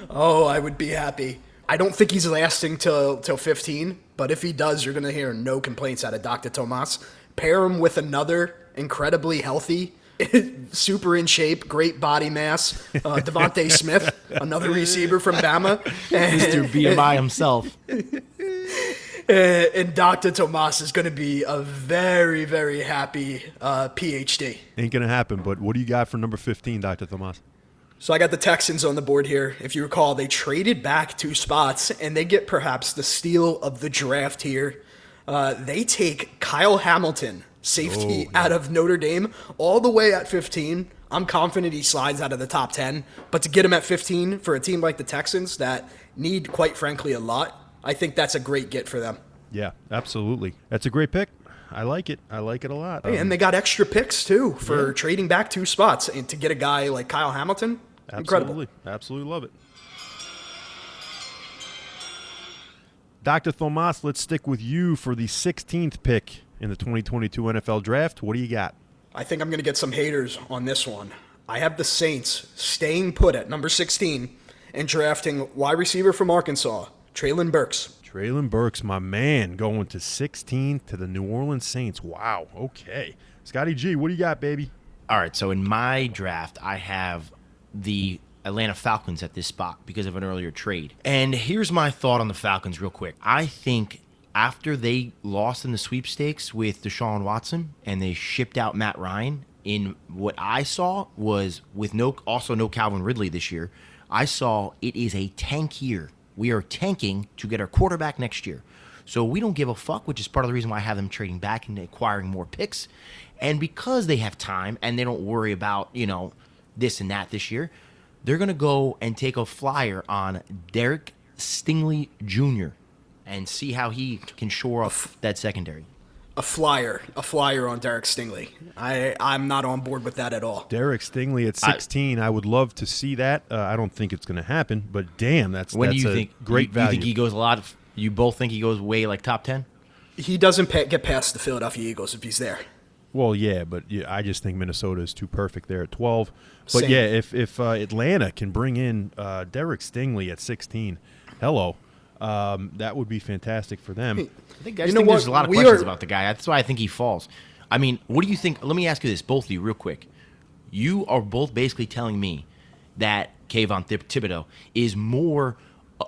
Oh, I would be happy. I don't think he's lasting till 15, but if he does, you're going to hear no complaints out of Dr. Tomas. Pair him with another incredibly healthy, super in shape, great body mass, Devontae Smith, another receiver from Bama. Mr. BMI himself. And Dr. Tomas is going to be a very, very happy PhD. Ain't going to happen, but what do you got for number 15, Dr. Tomas? So I got the Texans on the board here. If you recall, they traded back 2 spots, and they get perhaps the steal of the draft here. They take Kyle Hamilton, safety out of Notre Dame, all the way at 15. I'm confident he slides out of the top 10. But to get him at 15 for a team like the Texans that need, quite frankly, a lot, I think that's a great get for them. Yeah, absolutely. That's a great pick. I like it. I like it a lot. And they got extra picks, too, for trading back 2 spots. And to get a guy like Kyle Hamilton, incredible. Absolutely love it. Dr. Tomas, let's stick with you for the 16th pick in the 2022 NFL Draft. What do you got? I think I'm going to get some haters on this one. I have the Saints staying put at number 16 and drafting wide receiver from Arkansas, Treylon Burks. Treylon Burks, my man, going to 16 to the New Orleans Saints. Wow, okay. Scotty G, what do you got, baby? All right, so in my draft, I have the Atlanta Falcons at this spot because of an earlier trade. And here's my thought on the Falcons real quick. I think after they lost in the sweepstakes with Deshaun Watson and they shipped out Matt Ryan, in what I saw was with no Calvin Ridley this year, I saw it is a tank year We are tanking to get our quarterback next year. So we don't give a fuck, which is part of the reason why I have them trading back and acquiring more picks. And because they have time and they don't worry about, this and that this year, they're going to go and take a flyer on Derek Stingley Jr. and see how he can shore up that secondary. A flyer on Derek Stingley. I'm not on board with that at all. Derek Stingley at 16. I would love to see that. I don't think it's going to happen, but damn, that's When do you a think great value. You think he goes a lot? You both think he goes way like top 10? He doesn't get past the Philadelphia Eagles if he's there. Well, yeah, but I just think Minnesota is too perfect there at 12. But Same. yeah, if Atlanta can bring in Derek Stingley at 16, that would be fantastic for them. I think there's a lot of questions about the guy. That's why I think he falls. I mean, what do you think? Let me ask you this, both of you, real quick. You are both basically telling me that Kayvon Thibodeau is more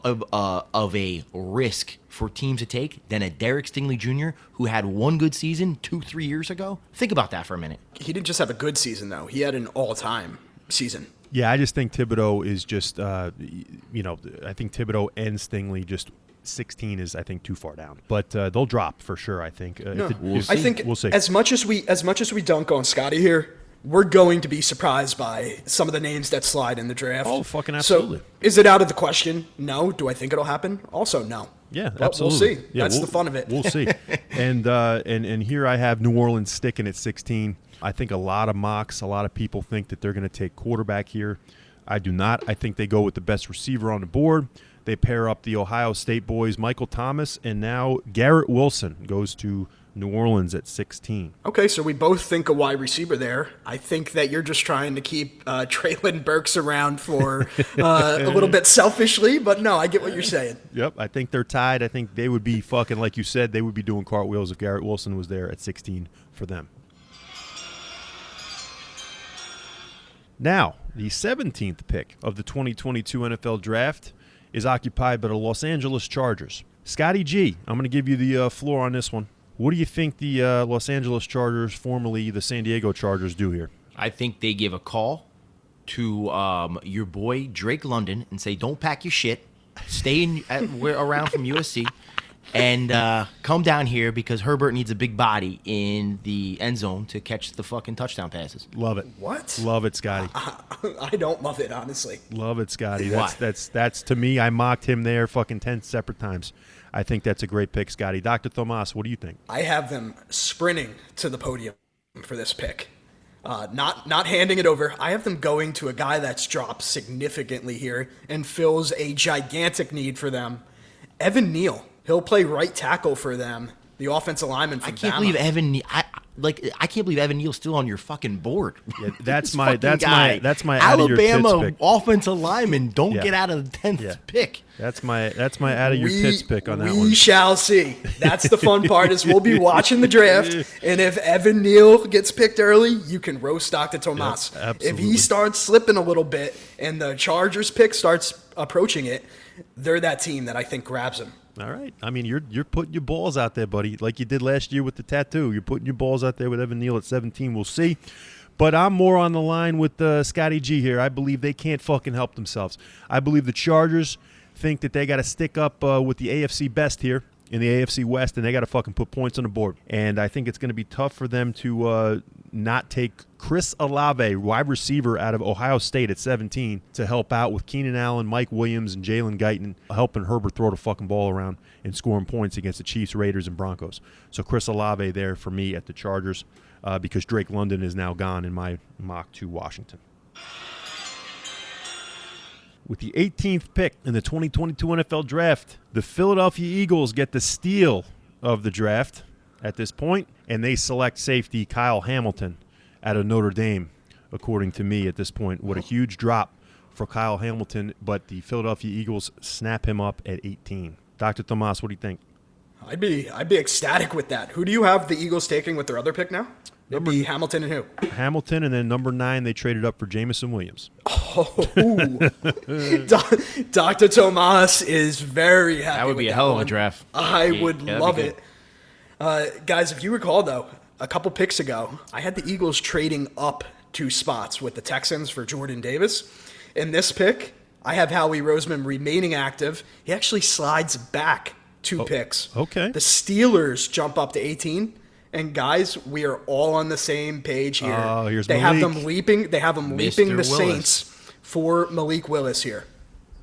of a risk for teams to take than a Derek Stingley Jr. who had one good season 2-3 years ago? Think about that for a minute. He didn't just have a good season, though. He had an all-time season. Yeah, I just think Thibodeau is just, I think Thibodeau and Stingley just 16 is, I think, too far down. But they'll drop for sure, I think. I think we'll see. as much as we dunk on Scotty here, we're going to be surprised by some of the names that slide in the draft. Oh, fucking absolutely. So, is it out of the question? No. Do I think it'll happen? Also, no. Yeah, But absolutely. We'll see. That's the fun of it. We'll see. And here I have New Orleans sticking at 16. I think a lot of mocks, a lot of people think that they're going to take quarterback here. I do not. I think they go with the best receiver on the board. They pair up the Ohio State boys, Michael Thomas, and now Garrett Wilson goes to New Orleans at 16. Okay, so we both think a wide receiver there. I think that you're just trying to keep Traylon Burks around for a little bit selfishly, but no, I get what you're saying. Yep, I think they're tied. I think they would be fucking, like you said, they would be doing cartwheels if Garrett Wilson was there at 16 for them. Now, the 17th pick of the 2022 NFL Draft is occupied by the Los Angeles Chargers. Scotty G, I'm going to give you the floor on this one. What do you think the Los Angeles Chargers, formerly the San Diego Chargers, do here? I think they give a call to your boy Drake London and say, don't pack your shit, stay around from USC, and come down here because Herbert needs a big body in the end zone to catch the fucking touchdown passes. Love it. What? Love it, Scotty. I don't love it, honestly. Love it, Scotty. Why? That's to me, I mocked him there fucking 10 separate times. I think that's a great pick, Scotty. Dr. Tomas, what do you think? I have them sprinting to the podium for this pick. Not handing it over. I have them going to a guy that's dropped significantly here and fills a gigantic need for them. Evan Neal. He'll play right tackle for them. The offensive lineman from I can't Bama. believe I can't believe Evan Neal's still on your fucking board. Yeah, that's This my fucking guy. out of your tits Alabama pick. offensive lineman don't Yeah. get out of the 10th Yeah. pick. That's my out of your tits pick on that we one. shall see. That's the fun part is we'll be watching the draft, and if Evan Neal gets picked early, you can roast Dr. Tomas. Yep, if absolutely. he starts slipping a little bit and the Chargers pick starts approaching it, they're that team that I think grabs him. All right. I mean, you're putting your balls out there, buddy, like you did last year with the tattoo. You're putting your balls out there with Evan Neal at 17. We'll see. But I'm more on the line with Scotty G here. I believe they can't fucking help themselves. I believe the Chargers think that they got to stick up with the AFC best here in the AFC West, and they got to fucking put points on the board. And I think it's going to be tough for them to not take Chris Olave, wide receiver out of Ohio State at 17, to help out with Keenan Allen, Mike Williams, and Jalen Guyton, helping Herbert throw the fucking ball around and scoring points against the Chiefs, Raiders, and Broncos. So Chris Olave there for me at the Chargers because Drake London is now gone in my mock to Washington. With the 18th pick in the 2022 NFL Draft, the Philadelphia Eagles get the steal of the draft at this point, and they select safety Kyle Hamilton out of Notre Dame, according to me at this point. What a huge drop for Kyle Hamilton, but the Philadelphia Eagles snap him up at 18. Dr. Tomas, what do you think? I'd be ecstatic with that. Who do you have the Eagles taking with their other pick now? It'd be Hamilton and who? Hamilton, and then number 9, they traded up for Jamison Williams. Oh, Dr. Tomas is very happy. That would with be a hell of a one. draft. I Yeah, would that'd love be it. good. Guys, if you recall, though, a couple picks ago, I had the Eagles trading up 2 spots with the Texans for Jordan Davis. In this pick, I have Howie Roseman remaining active. He actually slides back 2 picks. Okay. The Steelers jump up to 18. And guys, we are all on the same page here. Oh, here's they Malik. have them leaping. They have them Mr. leaping the Willis. Saints for Malik Willis here.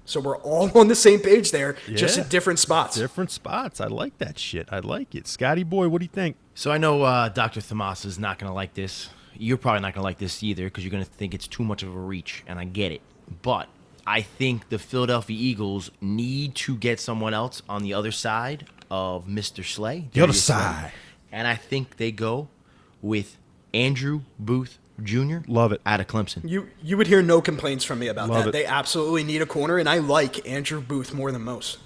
So we're all on the same page there, just Yeah. at different spots. Different spots. I like that shit. I like it. Scotty boy, what do you think? So I know Dr. Thomas is not going to like this. You're probably not going to like this either because you're going to think it's too much of a reach, and I get it. But I think the Philadelphia Eagles need to get someone else on the other side of Mr. Slay. The other Darius Slay. side. And I think they go with Andrew Booth Jr. Love it. Out of Clemson. You would hear no complaints from me about Love that. it. They absolutely need a corner, and I like Andrew Booth more than most.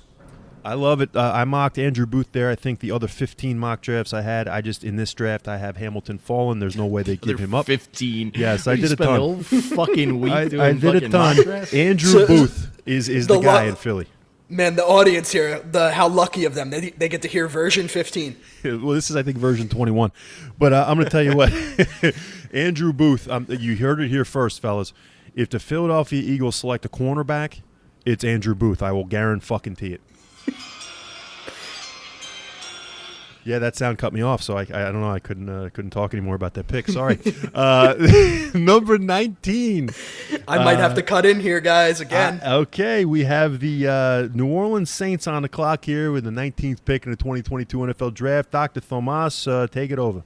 I love it. I mocked Andrew Booth there. I think the other 15 mock drafts I had, in this draft, I have Hamilton fallen. There's no way they give him up. 15. Yes, I did a spent ton. The whole fucking week I doing did a fucking ton. mock drafts? Andrew So- Booth is the The guy lo- in Philly. Man, the audience here, how lucky of them. They get to hear version 15. Well, this is, I think, version 21. But I'm going to tell you what. Andrew Booth, you heard it here first, fellas. If the Philadelphia Eagles select a cornerback, it's Andrew Booth. I will guarantee it. Yeah, that sound cut me off, so I don't know. I couldn't talk anymore about that pick. Sorry. Number 19. I might have to cut in here, guys, again. Okay, we have the New Orleans Saints on the clock here with the 19th pick in the 2022 NFL Draft. Dr. Thomas, take it over.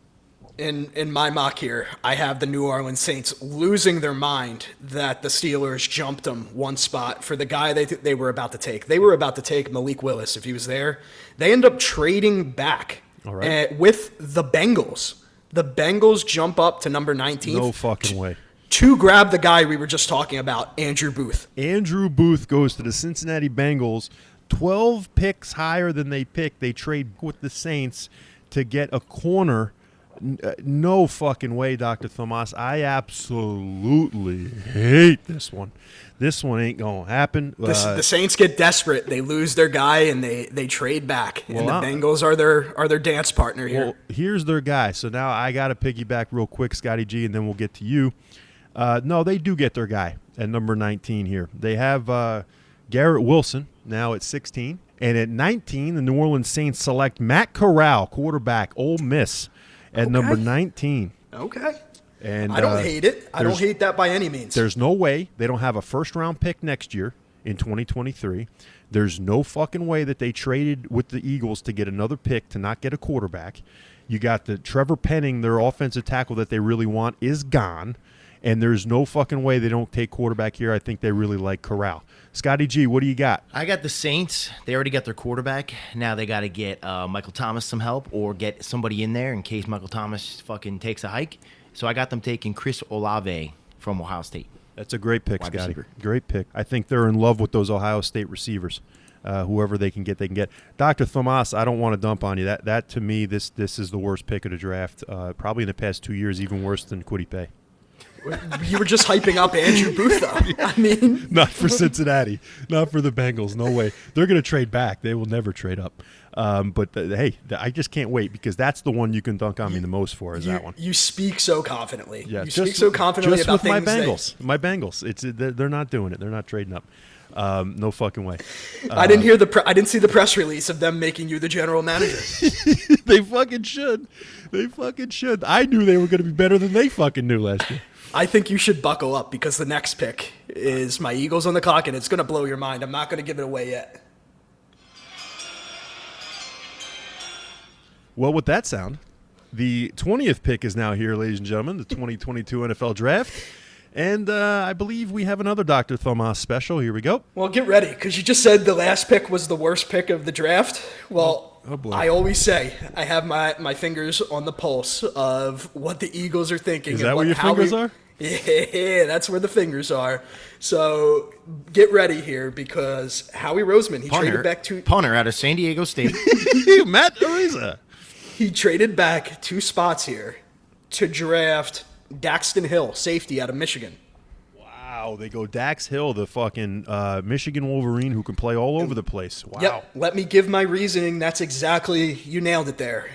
In my mock here, I have the New Orleans Saints losing their mind that the Steelers jumped them 1 spot for the guy they were about to take. They were about to take Malik Willis if he was there. They end up trading back All right. with the Bengals. The Bengals jump up to number 19. No fucking way. To grab the guy we were just talking about, Andrew Booth. Andrew Booth goes to the Cincinnati Bengals. 12 picks higher than they picked. They trade with the Saints to get a corner. No fucking way, Dr. Thomas. I absolutely hate this one. This one ain't going to happen. The Saints get desperate. They lose their guy, and they trade back. And the Bengals are their dance partner here. Well, here's their guy. So now I got to piggyback real quick, Scotty G, and then we'll get to you. No, they do get their guy at number 19 here. They have Garrett Wilson now at 16. And at 19, the New Orleans Saints select Matt Corral, quarterback, Ole Miss, at number 19. Okay. And I don't hate it. I don't hate that by any means. There's no way they don't have a first-round pick next year in 2023. There's no fucking way that they traded with the Eagles to get another pick to not get a quarterback. You got the Trevor Penning, their offensive tackle that they really want, is gone. And there's no fucking way they don't take quarterback here. I think they really like Corral. Scotty G, what do you got? I got the Saints. They already got their quarterback. Now they got to get Michael Thomas some help or get somebody in there in case Michael Thomas fucking takes a hike. So I got them taking Chris Olave from Ohio State. That's a great pick, Wide Scotty. receiver. Great pick. I think they're in love with those Ohio State receivers. Whoever they can get, they can get. Dr. Thomas, I don't want to dump on you. That to me, this is the worst pick of the draft. Probably in the past 2 years, even worse than Kwity Paye. You were just hyping up Andrew Booth, though. I mean, Not for Cincinnati. Not for the Bengals. No way. They're going to trade back. They will never trade up. Hey, I just can't wait because that's the one you can dunk on me the most for is that one. you speak so confidently. Yeah, you speak so confidently just about with my things. Bengals. My Bengals. They're not doing it. They're not trading up. No fucking way. I didn't hear I didn't see the press release of them making you the general manager. They fucking should. They fucking should. I knew they were going to be better than they fucking knew last year. I think you should buckle up because the next pick is my Eagles on the clock, and it's going to blow your mind. I'm not going to give it away yet. Well, with that sound, the 20th pick is now here, ladies and gentlemen, the 2022 NFL Draft. And I believe we have another Dr. Thomas special. Here we go. Well, get ready because you just said the last pick was the worst pick of the draft. Well, Oh, boy. I always say I have my fingers on the pulse of what the Eagles are thinking. Is and that where your fingers are? Yeah, that's where the fingers are. So get ready here because Howie Roseman, he traded back Punter out of San Diego State. Matt Ariza. He traded back 2 spots here to draft Daxton Hill, safety out of Michigan. Wow, they go Dax Hill, the fucking Michigan Wolverine who can play all over the place. Wow. Yep. Let me give my reasoning. That's exactly, you nailed it there.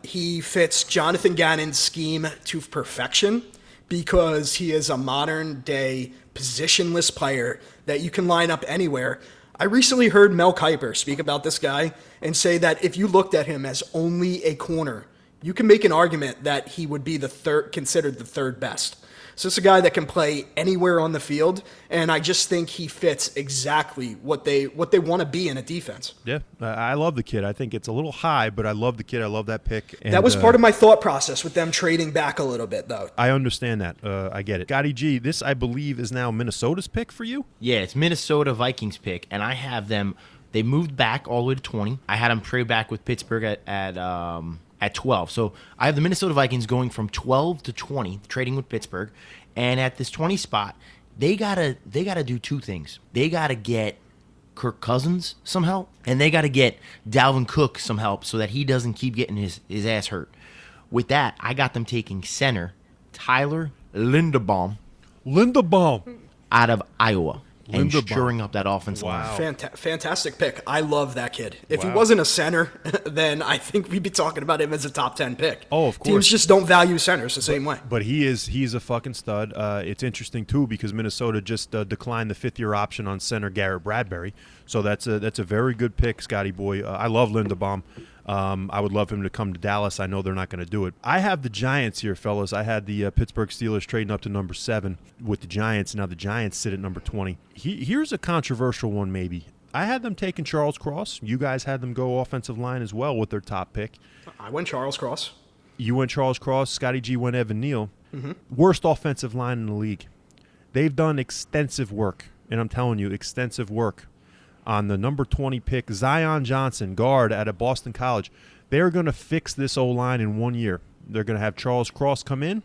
He fits Jonathan Gannon's scheme to perfection because he is a modern day positionless player that you can line up anywhere. I recently heard Mel Kiper speak about this guy and say that if you looked at him as only a corner, you can make an argument that he would be considered the third best. So it's a guy that can play anywhere on the field, and I just think he fits exactly what they want to be in a defense. Yeah, I love the kid. I think it's a little high, but I love the kid. I love that pick. And, that was part of my thought process with them trading back a little bit, though. I understand that. I get it. Scotty G, this, I believe, is now Minnesota's pick for you? Yeah, it's Minnesota Vikings pick, and I have them. They moved back all the way to 20. I had them trade back with Pittsburgh at 12. So I have the Minnesota Vikings going from 12 to 20, trading with Pittsburgh. And at this 20 spot, they gotta do two things. They gotta get Kirk Cousins some help, and they gotta get Dalvin Cook some help so that he doesn't keep getting his ass hurt. With that, I got them taking center Tyler Linderbaum out of Iowa. And shoring up that offensive line. Fantastic pick. I love that kid. If he wasn't a center, then I think we'd be talking about him as a top 10 pick. Oh, of course. Teams just don't value centers the same way. But he's a fucking stud. It's interesting, too, because Minnesota just declined the fifth-year option on center Garrett Bradbury. So that's a very good pick, Scotty boy. I love Linderbaum. I would love him to come to Dallas. I know they're not going to do it. I have the Giants here, fellas. I had the Pittsburgh Steelers trading up to number 7 with the Giants. Now the Giants sit at number 20. Here's a controversial one, maybe. I had them taking Charles Cross. You guys had them go offensive line as well with their top pick. I went Charles Cross. You went Charles Cross. Scotty G went Evan Neal. Mm-hmm. Worst offensive line in the league. They've done extensive work, and I'm telling you, extensive work on the number 20 pick, Zion Johnson, guard out of Boston College. They're going to fix this O-line in 1 year. They're going to have Charles Cross come in,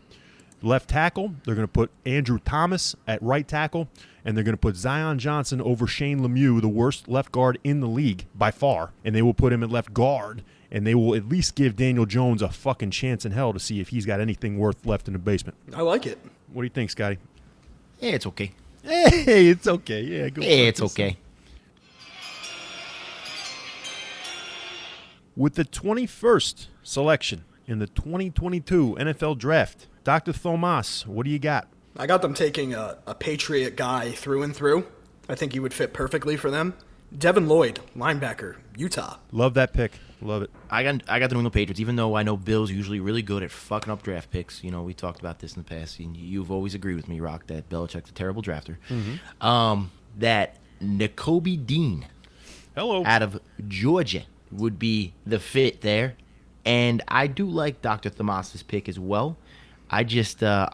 left tackle. They're going to put Andrew Thomas at right tackle, and they're going to put Zion Johnson over Shane Lemieux, the worst left guard in the league by far, and they will put him at left guard, and they will at least give Daniel Jones a fucking chance in hell to see if he's got anything worth left in the basement. I like it. What do you think, Scotty? Yeah, it's okay. Hey, it's okay. Yeah, go. Yeah, it's okay. With the 21st selection in the 2022 NFL Draft, Dr. TOMAS, what do you got? I got them taking a Patriot guy through and through. I think he would fit perfectly for them. Devin Lloyd, linebacker, Utah. Love that pick. Love it. I got the New England Patriots, even though I know Bill's usually really good at fucking up draft picks. You know, we talked about this in the past, and you've always agreed with me, Rock, that Belichick's a terrible drafter. Mm-hmm. That Nakobe Dean out of Georgia would be the fit there. And I do like Dr. Thomas's pick as well. I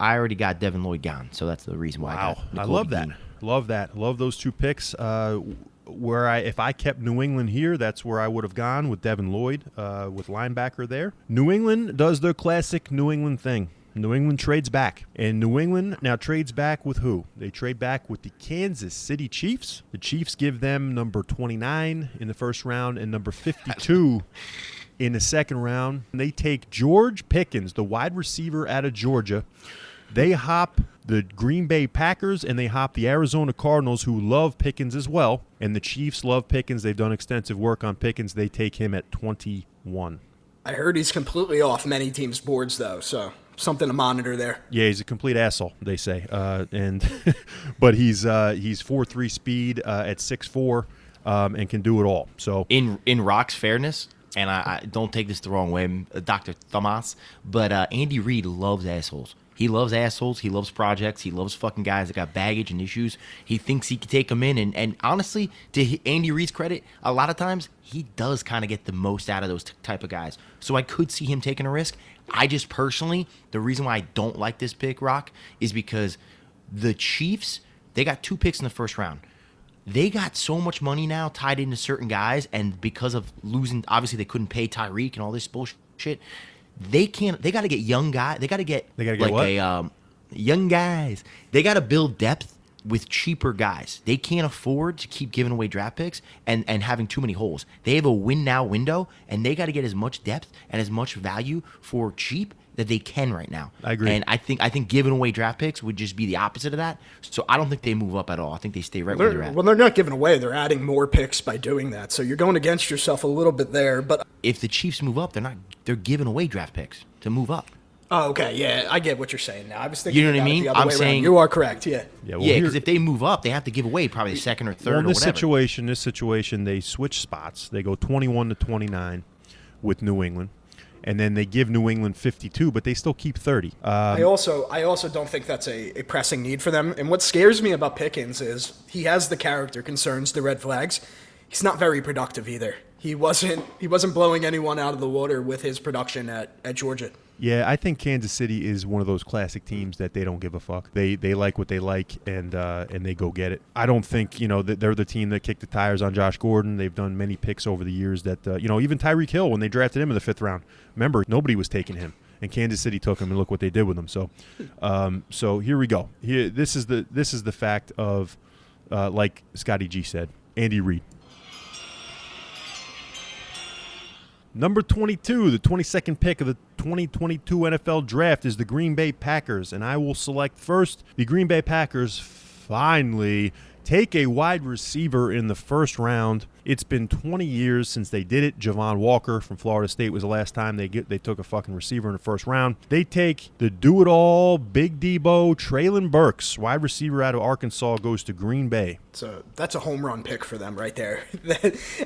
already got Devin Lloyd gone, so that's the reason why I got Nakobe I love Dean. that. Love that. Love those two picks. If I kept New England here, that's where I would have gone with Devin Lloyd, with linebacker there. New England does their classic New England thing. New England trades back. And New England now trades back with who? They trade back with the Kansas City Chiefs. The Chiefs give them number 29 in the first round and number 52 in the second round. And they take George Pickens, the wide receiver out of Georgia. They hop the Green Bay Packers and they hop the Arizona Cardinals, who love Pickens as well. And the Chiefs love Pickens. They've done extensive work on Pickens. They take him at 21. I heard he's completely off many teams' boards, though, so something to monitor there. Yeah, he's a complete asshole, they say. But he's 4.3 speed at 6'4", and can do it all. So in Rock's fairness, and I don't take this the wrong way, Dr. Thomas, but Andy Reid loves assholes. He loves assholes. He loves projects. He loves fucking guys that got baggage and issues. He thinks he can take them in. And honestly, to Andy Reid's credit, a lot of times he does kind of get the most out of those type of guys. So I could see him taking a risk. I just personally, the reason why I don't like this pick, Rock, is because the Chiefs, they got 2 picks in the first round. They got so much money now tied into certain guys, and because of losing, obviously they couldn't pay Tyreek and all this bullshit. They got to get young guys. They got to get young guys. They got to build depth with cheaper guys. They can't afford to keep giving away draft picks and having too many holes. They have a win now window, and they got to get as much depth and as much value for cheap that they can right now. I agree. And I think giving away draft picks would just be the opposite of that. So I don't think they move up at all. I think they stay right where they're at. Well, they're not giving away. They're adding more picks by doing that. So you're going against yourself a little bit there. But if the Chiefs move up, they're giving away draft picks to move up. Oh, okay, yeah, I get what you're saying now. I was thinking You know what I about it mean? the other I'm way around. saying- You are correct, yeah. Yeah, well, Yeah, here- because if they move up, they have to give away probably second or third well, in or this whatever. situation, they switch spots. They go 21 to 29 with New England, and then they give New England 52, but they still keep 30. I also don't think that's a pressing need for them. And what scares me about Pickens is he has the character concerns, the red flags. He's not very productive either. He wasn't blowing anyone out of the water with his production at Georgia. Yeah, I think Kansas City is one of those classic teams that they don't give a fuck. They like what they like, and they go get it. I don't think that they're the team that kicked the tires on Josh Gordon. They've done many picks over the years that even Tyreek Hill, when they drafted him in the 5th round, remember nobody was taking him, and Kansas City took him, and look what they did with him. So here we go. This is the fact of like Scotty G said, Andy Reid. Number 22, the 22nd pick of the 2022 NFL Draft is the Green Bay Packers, and I will select first. The Green Bay Packers finally take a wide receiver in the 1st round. It's been 20 years since they did it. Javon Walker from Florida State was the last time they took a fucking receiver in the 1st round. They take the do-it-all, Big Debo, Treylon Burks, wide receiver out of Arkansas, goes to Green Bay. So that's a home run pick for them right there.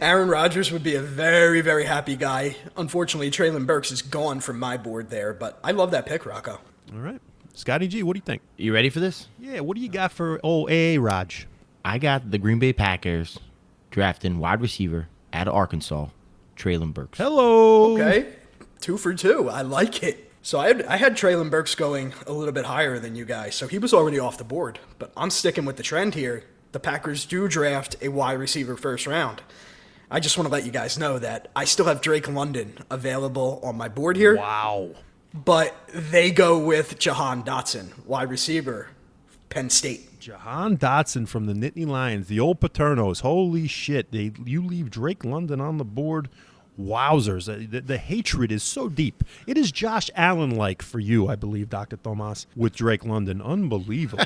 Aaron Rodgers would be a very, very happy guy. Unfortunately, Treylon Burks is gone from my board there, but I love that pick, Rocco. All right. Scotty G, what do you think? You ready for this? Yeah, what do you got for old A.A. Raj? I got the Green Bay Packers drafting wide receiver out of Arkansas, Treylon Burks. Hello. Okay, 2 for 2. I like it. So I had Treylon Burks going a little bit higher than you guys, so he was already off the board. But I'm sticking with the trend here. The Packers do draft a wide receiver 1st round. I just want to let you guys know that I still have Drake London available on my board here. Wow. But they go with Jahan Dotson, wide receiver, Penn State. Jahan Dotson from the Nittany Lions, the old Paternos. Holy shit. You leave Drake London on the board. Wowzers. The hatred is so deep. It is Josh Allen-like for you, I believe, Dr. Tomas, with Drake London. Unbelievable.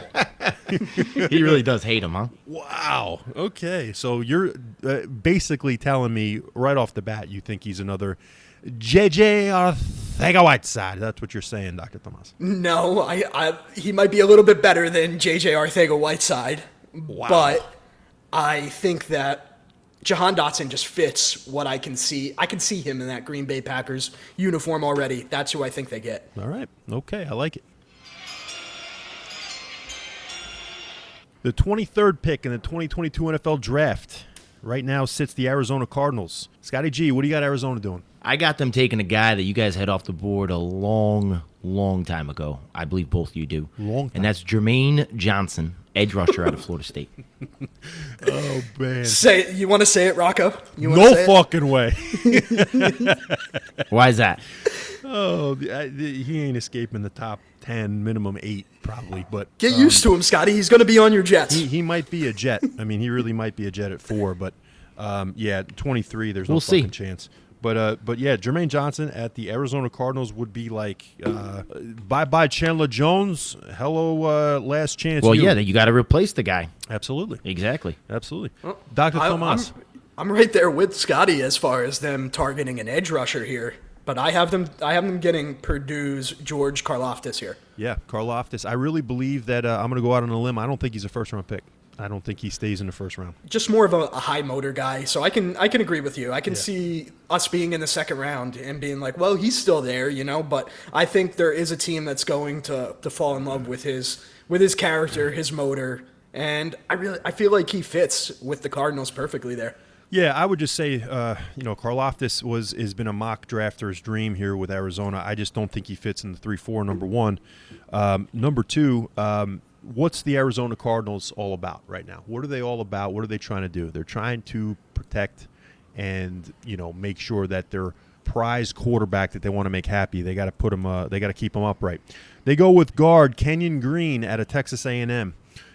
He really does hate him, huh? Wow. Okay. So you're basically telling me right off the bat you think he's another J.J. Arcega-Whiteside. That's what you're saying, Dr. Tomas. No, he might be a little bit better than J.J. Arcega-Whiteside. Wow. But I think that Jahan Dotson just fits what I can see. I can see him in that Green Bay Packers uniform already. That's who I think they get. All right. Okay. I like it. The 23rd pick in the 2022 NFL Draft right now sits the Arizona Cardinals. Scotty G, what do you got Arizona doing? I got them taking a guy that you guys had off the board a long, long time ago. I believe both of you do. Long time. And that's Jermaine Johnson, edge rusher out of Florida State. Oh, man. You want to say it, Rocco? You wanna No say it? fucking way. Why is that? Oh, he ain't escaping the top 10, minimum 8 probably. But Get used to him, Scotty. He's going to be on your Jets. he might be a Jet. I mean, he really might be a Jet at 4. But, 23, there's no We'll see. fucking chance. But yeah, Jermaine Johnson at the Arizona Cardinals would be like, bye-bye Chandler Jones. Hello, last chance. Well, yeah, you got to replace the guy. Absolutely. Exactly. Absolutely. Dr. Tomas. I'm right there with Scotty as far as them targeting an edge rusher here. But I have them getting Purdue's George Karlaftis here. Yeah, Karlaftis. I really believe that I'm going to go out on a limb. I don't think he's a first-round pick. I don't think he stays in the 1st round. Just more of a high motor guy, so I can agree with you. I can see us being in the 2nd round and being like, well, he's still there, But I think there is a team that's going to fall in love with his character, his motor, and I feel like he fits with the Cardinals perfectly there. Yeah, I would just say, Karlaftis has been a mock drafter's dream here with Arizona. I just don't think he fits in the 3-4, number one. Number two, what's the Arizona Cardinals all about right now? What are they all about? What are they trying to do? They're trying to protect and, make sure that their prize quarterback that they want to make happy, they got to put him, they got to keep him upright. They go with guard Kenyon Green out of Texas A&M.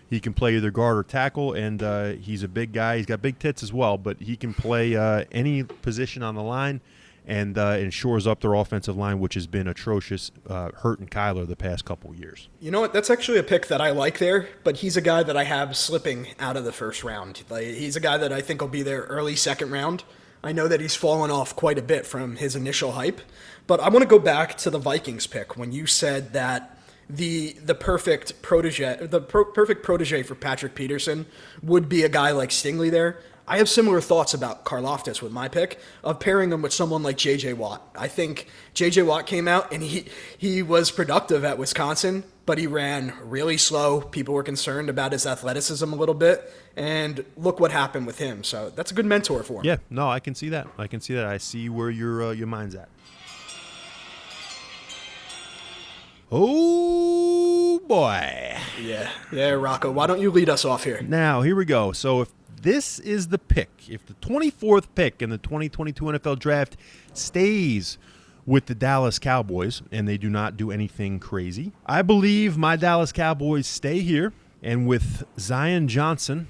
He can play either guard or tackle, and he's a big guy. He's got big tits as well, but he can play any position on the line and shores up their offensive line, which has been atrocious, hurting Kyler the past couple years. You know what? That's actually a pick that I like there, but he's a guy that I have slipping out of the 1st round. Like, he's a guy that I think will be there early 2nd round. I know that he's fallen off quite a bit from his initial hype, but I want to go back to the Vikings pick when you said that the perfect protege for Patrick Peterson would be a guy like Stingley there. I have similar thoughts about Karlaftis with my pick of pairing him with someone like J.J. Watt. I think J.J. Watt came out and he was productive at Wisconsin, but he ran really slow. People were concerned about his athleticism a little bit, and look what happened with him. So that's a good mentor for him. Yeah, no, I can see that. I see where your mind's at. Oh, boy. Yeah, Rocco, why don't you lead us off here? Now, here we go. So if this is the pick, if the 24th pick in the 2022 NFL Draft stays with the Dallas Cowboys and they do not do anything crazy, I believe my Dallas Cowboys stay here, and with Zion Johnson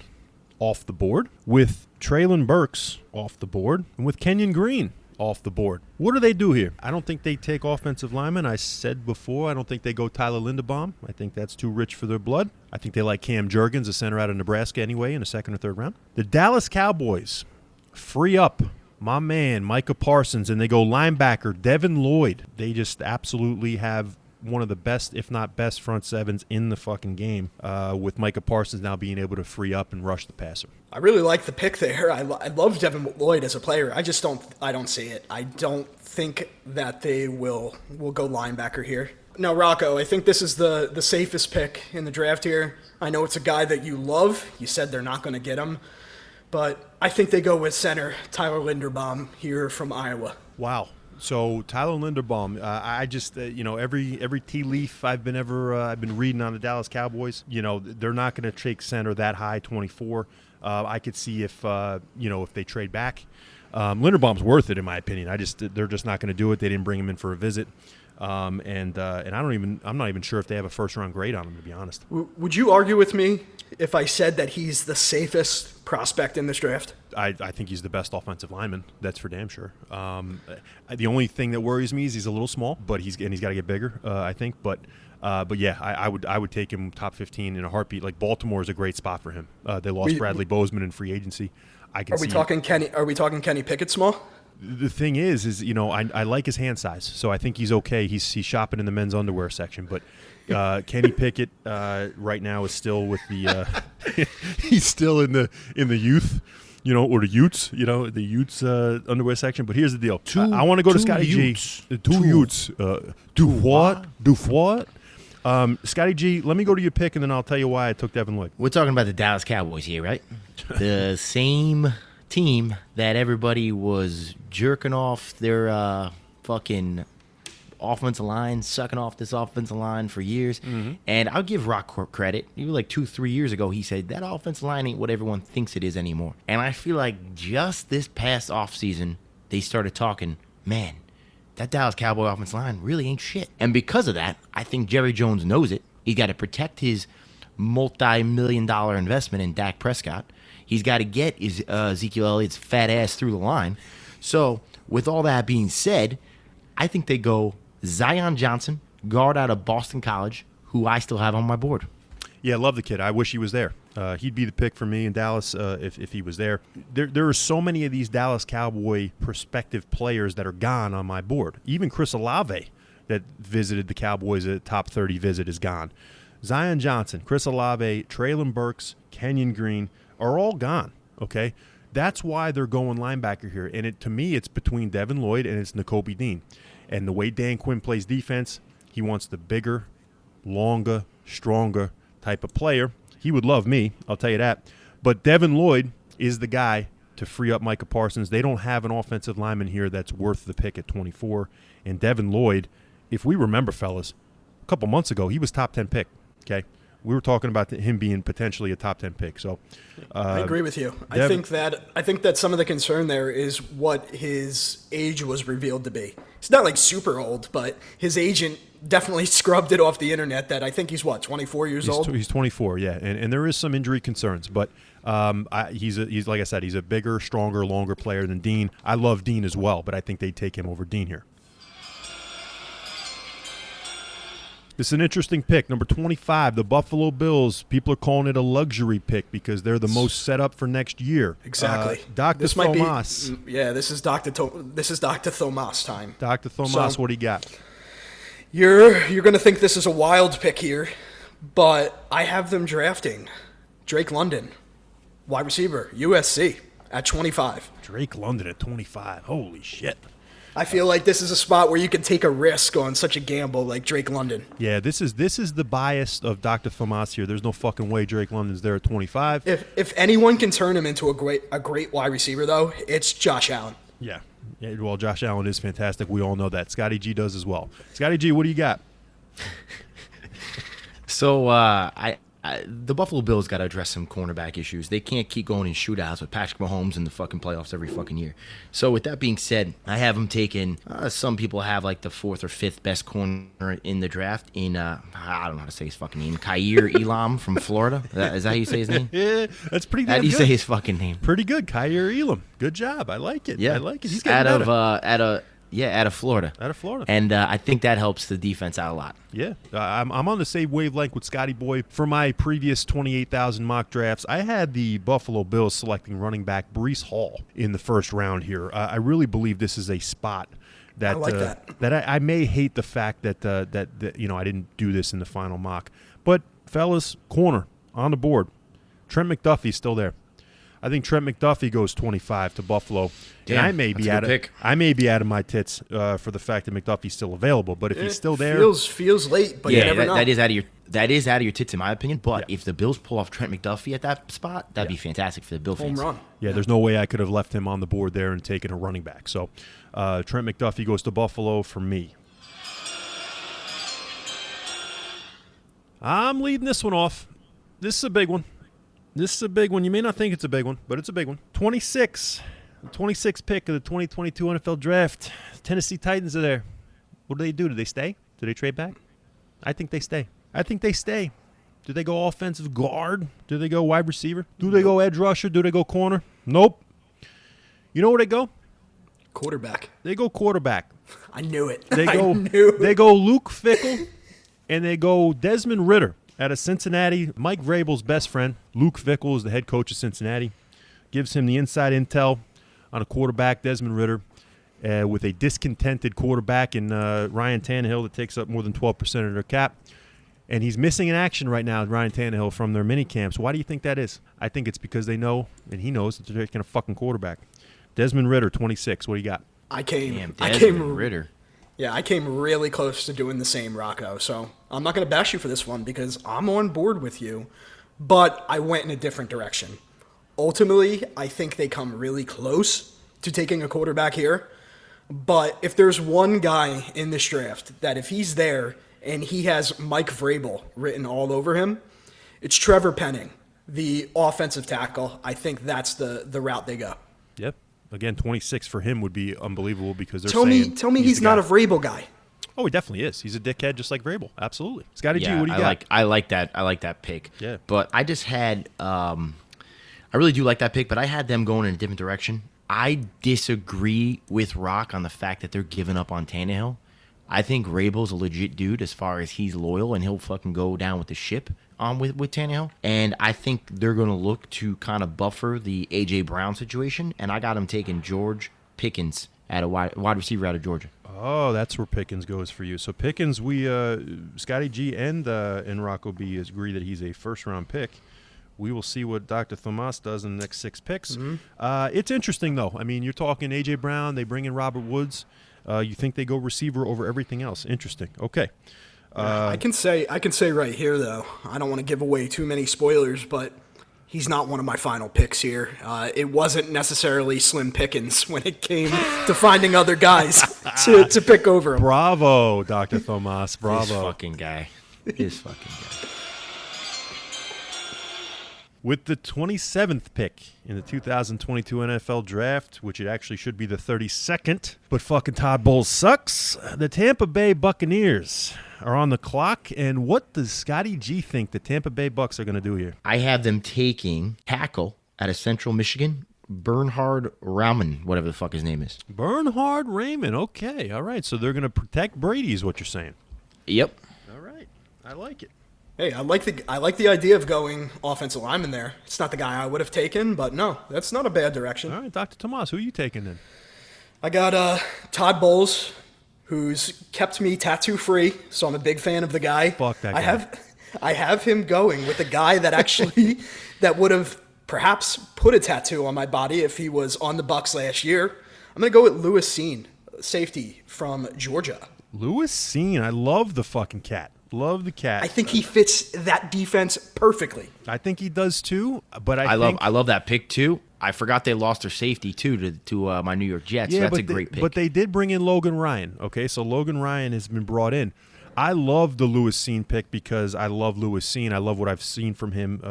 off the board, with Treylon Burks off the board, and with Kenyon Green off the board. What do they do here? I don't think they take offensive linemen. I said before, I don't think they go Tyler Linderbaum. I think that's too rich for their blood. I think they like Cam Jurgens, a center out of Nebraska anyway, in the second or third round. The Dallas Cowboys free up my man Micah Parsons, and they go linebacker Devin Lloyd. They just absolutely have one of the best, if not best, front sevens in the fucking game, with Micah Parsons now being able to free up and rush the passer. I really like the pick there. I love Devin Lloyd as a player. I don't see it. I don't think that they will go linebacker here. Now, Rocco, I think this is the safest pick in the draft here. I know it's a guy that you love. You said they're not going to get him. But I think they go with center Tyler Linderbaum here from Iowa. Wow. So Tyler Linderbaum, I just every tea leaf I've been reading on the Dallas Cowboys, they're not going to take center that high, 24. I could see if they trade back. Linderbaum's worth it in my opinion. They're just not going to do it. They didn't bring him in for a visit. And I'm not even sure if they have a first round grade on him, to be honest. Would you argue with me if I said that he's the safest prospect in this draft? I think he's the best offensive lineman. That's for damn sure. The only thing that worries me is he's a little small, but he's got to get bigger. I think, but yeah, I would take him top 15 in a heartbeat. Like Baltimore is a great spot for him. They lost Bradley Bozeman in free agency. Are we talking Kenny Pickett small? The thing is I like his hand size, so I think he's okay. He's shopping in the men's underwear section, but Kenny Pickett right now is still with the he's still in the youth, or the Utes, the Utes underwear section. But here's the deal: I want to go to Scotty G. Two Utes. Do what? Scotty G, let me go to your pick, and then I'll tell you why I took Devin Lloyd. We're talking about the Dallas Cowboys here, right? The same team that everybody was jerking off their fucking offensive line, sucking off this offensive line for years. Mm-hmm. And I'll give Rocco credit. Even like 2-3 years ago, he said that offensive line ain't what everyone thinks it is anymore. And I feel like just this past offseason, they started talking, man, that Dallas Cowboy offensive line really ain't shit. And because of that, I think Jerry Jones knows it. He's got to protect his multi-million-dollar investment in Dak Prescott. He's got to get his Ezekiel Elliott's fat ass through the line. So, with all that being said, I think they go Zion Johnson, guard out of Boston College, who I still have on my board. Yeah, I love the kid. I wish he was there. He'd be the pick for me in Dallas if he was there. There are so many of these Dallas Cowboy prospective players that are gone on my board. Even Chris Olave that visited the Cowboys at top 30 visit is gone. Zion Johnson, Chris Olave, Treylon Burks, Kenyon Green are all gone, okay? That's why they're going linebacker here. And to me, it's between Devin Lloyd and it's Nakobe Dean. And the way Dan Quinn plays defense, he wants the bigger, longer, stronger type of player. He would love me, I'll tell you that. But Devin Lloyd is the guy to free up Micah Parsons. They don't have an offensive lineman here that's worth the pick at 24. And Devin Lloyd, if we remember, fellas, a couple months ago, he was top 10 pick, okay? We were talking about him being potentially a top 10 pick. So I agree with you. I think that some of the concern there is what his age was revealed to be. He's not like super old, but his agent definitely scrubbed it off the internet that I think he's 24 years old. He's 24, yeah, and there is some injury concerns, but he's like I said, he's a bigger, stronger, longer player than Dean. I love Dean as well, but I think they'd take him over Dean here. This is an interesting pick. Number 25, the Buffalo Bills. People are calling it a luxury pick because they're the most set up for next year. Exactly. Dr. This Thomas. might be, yeah, this is Dr. Thomas time. Dr. Thomas, So- what do you got? You're going to think this is a wild pick here, but I have them drafting Drake London, wide receiver, USC, at 25. Drake London at 25. Holy shit. I feel like this is a spot where you can take a risk on such a gamble like Drake London. Yeah, this is the bias of Dr. Thomas here. There's no fucking way Drake London's there at 25. If anyone can turn him into a great wide receiver, though, it's Josh Allen. Yeah. Well, Josh Allen is fantastic. We all know that. Scotty G does as well. Scotty G, what do you got? So the Buffalo Bills got to address some cornerback issues. They can't keep going in shootouts with Patrick Mahomes in the fucking playoffs every fucking year. So with that being said, I have them taking. Some people have like the 4th or 5th best corner in the draft. In I don't know how to say his fucking name. Khair Elam from Florida. Is that how you say his name? Yeah, that's pretty How damn do you good. say his fucking name? Pretty good. Khair Elam. Good job. I like it. Yeah, I like it. He's getting better. out of Florida. Out of Florida. And I think that helps the defense out a lot. Yeah, I'm on the same wavelength with Scotty Boy. For my previous 28,000 mock drafts, I had the Buffalo Bills selecting running back Breece Hall in the first round here. I really believe this is a spot that I like that. I may hate the fact that I didn't do this in the final mock. But fellas, corner on the board. Trent McDuffie's still there. I think Trent McDuffie goes 25 to Buffalo. Damn, and I may be that's a good pick. I may be out of my tits for the fact that McDuffie's still available. But if he's still there, Feels late, but you never know. that is out of your tits in my opinion. But if the Bills pull off Trent McDuffie at that spot, that'd be fantastic for the Bill Home fans. run. yeah, there's no way I could have left him on the board there and taken a running back. So Trent McDuffie goes to Buffalo for me. I'm leading this one off. This is a big one. This is a big one. You may not think it's a big one, but it's a big one. 26. The 26th pick of the 2022 NFL Draft. Tennessee Titans are there. What do? Do they stay? Do they trade back? I think they stay. Do they go offensive guard? Do they go wide receiver? Do they go edge rusher? Do they go corner? Nope. You know where they go? Quarterback. They go quarterback. I knew it. They I go knew they go Luke Fickell and they go Desmond Ridder out of Cincinnati. Mike Vrabel's best friend, Luke Fickell, is the head coach of Cincinnati. Gives him the inside intel on a quarterback, Desmond Ridder, with a discontented quarterback in Ryan Tannehill that takes up more than 12% of their cap. And he's missing in action right now, Ryan Tannehill, from their mini camps. Why do you think that is? I think it's because they know, and he knows, that they're taking a fucking quarterback. Desmond Ridder, 26. What do you got? I came. Damn, I Desmond came. Ritter. Yeah, I came really close to doing the same, Rocco. So I'm not going to bash you for this one because I'm on board with you, but I went in a different direction. Ultimately, I think they come really close to taking a quarterback here. But if there's one guy in this draft that if he's there and he has Mike Vrabel written all over him, it's Trevor Penning, the offensive tackle. I think that's the route they go. Yep. Again, 26 for him would be unbelievable because they're Tell me he's the not guy. a Vrabel guy. Oh, he definitely is. He's a dickhead just like Vrabel. Absolutely. Scotty G, Yeah, what do you got? I like that pick. Yeah. But I just had I really do like that pick, but I had them going in a different direction. I disagree with Rock on the fact that they're giving up on Tannehill. I think Vrabel's a legit dude as far as he's loyal and he'll fucking go down with the ship with Tannehill. And I think they're going to look to kind of buffer the A.J. Brown situation. And I got him taking George Pickens at a wide receiver out of Georgia. Oh, that's where Pickens goes for you. So Pickens, Scotty G and Rocco B agree that he's a first-round pick. We will see what Dr. Thomas does in the next 6 picks. Mm-hmm. It's interesting, though. I mean, you're talking A.J. Brown. They bring in Robert Woods. You think they go receiver over everything else. Interesting. Okay. I can say right here, though, I don't want to give away too many spoilers, but he's not one of my final picks here. It wasn't necessarily slim pickings when it came to finding other guys to pick over him. Bravo, Dr. Thomas. Bravo. This fucking guy. With the 27th pick in the 2022 NFL Draft, which it actually should be the 32nd, but fucking Todd Bowles sucks, the Tampa Bay Buccaneers are on the clock. And what does Scotty G think the Tampa Bay Bucks are going to do here? I have them taking tackle out of Central Michigan, Bernhard Raimann, whatever the fuck his name is. Bernhard Raimann. Okay, all right. So they're going to protect Brady is what you're saying. Yep. All right. I like it. Hey, I like the idea of going offensive lineman there. It's not the guy I would have taken, but no, that's not a bad direction. All right, Dr. Tomas, who are you taking then? I got Todd Bowles, who's kept me tattoo free, so I'm a big fan of the guy. Fuck that guy. I have him going with a guy that actually that would have perhaps put a tattoo on my body if he was on the Bucs last year. I'm going to go with Lewis Seen, safety from Georgia. Lewis Seen. I love the fucking cat. Love the cat. I think he fits that defense perfectly. I think he does too, but I love that pick too. I forgot they lost their safety too to my New York Jets. So that's a great pick. But they did bring in Logan Ryan. Okay, so Logan Ryan has been brought in. I love the Lewis Seen pick because I love Lewis Seen. I love what I've seen from him.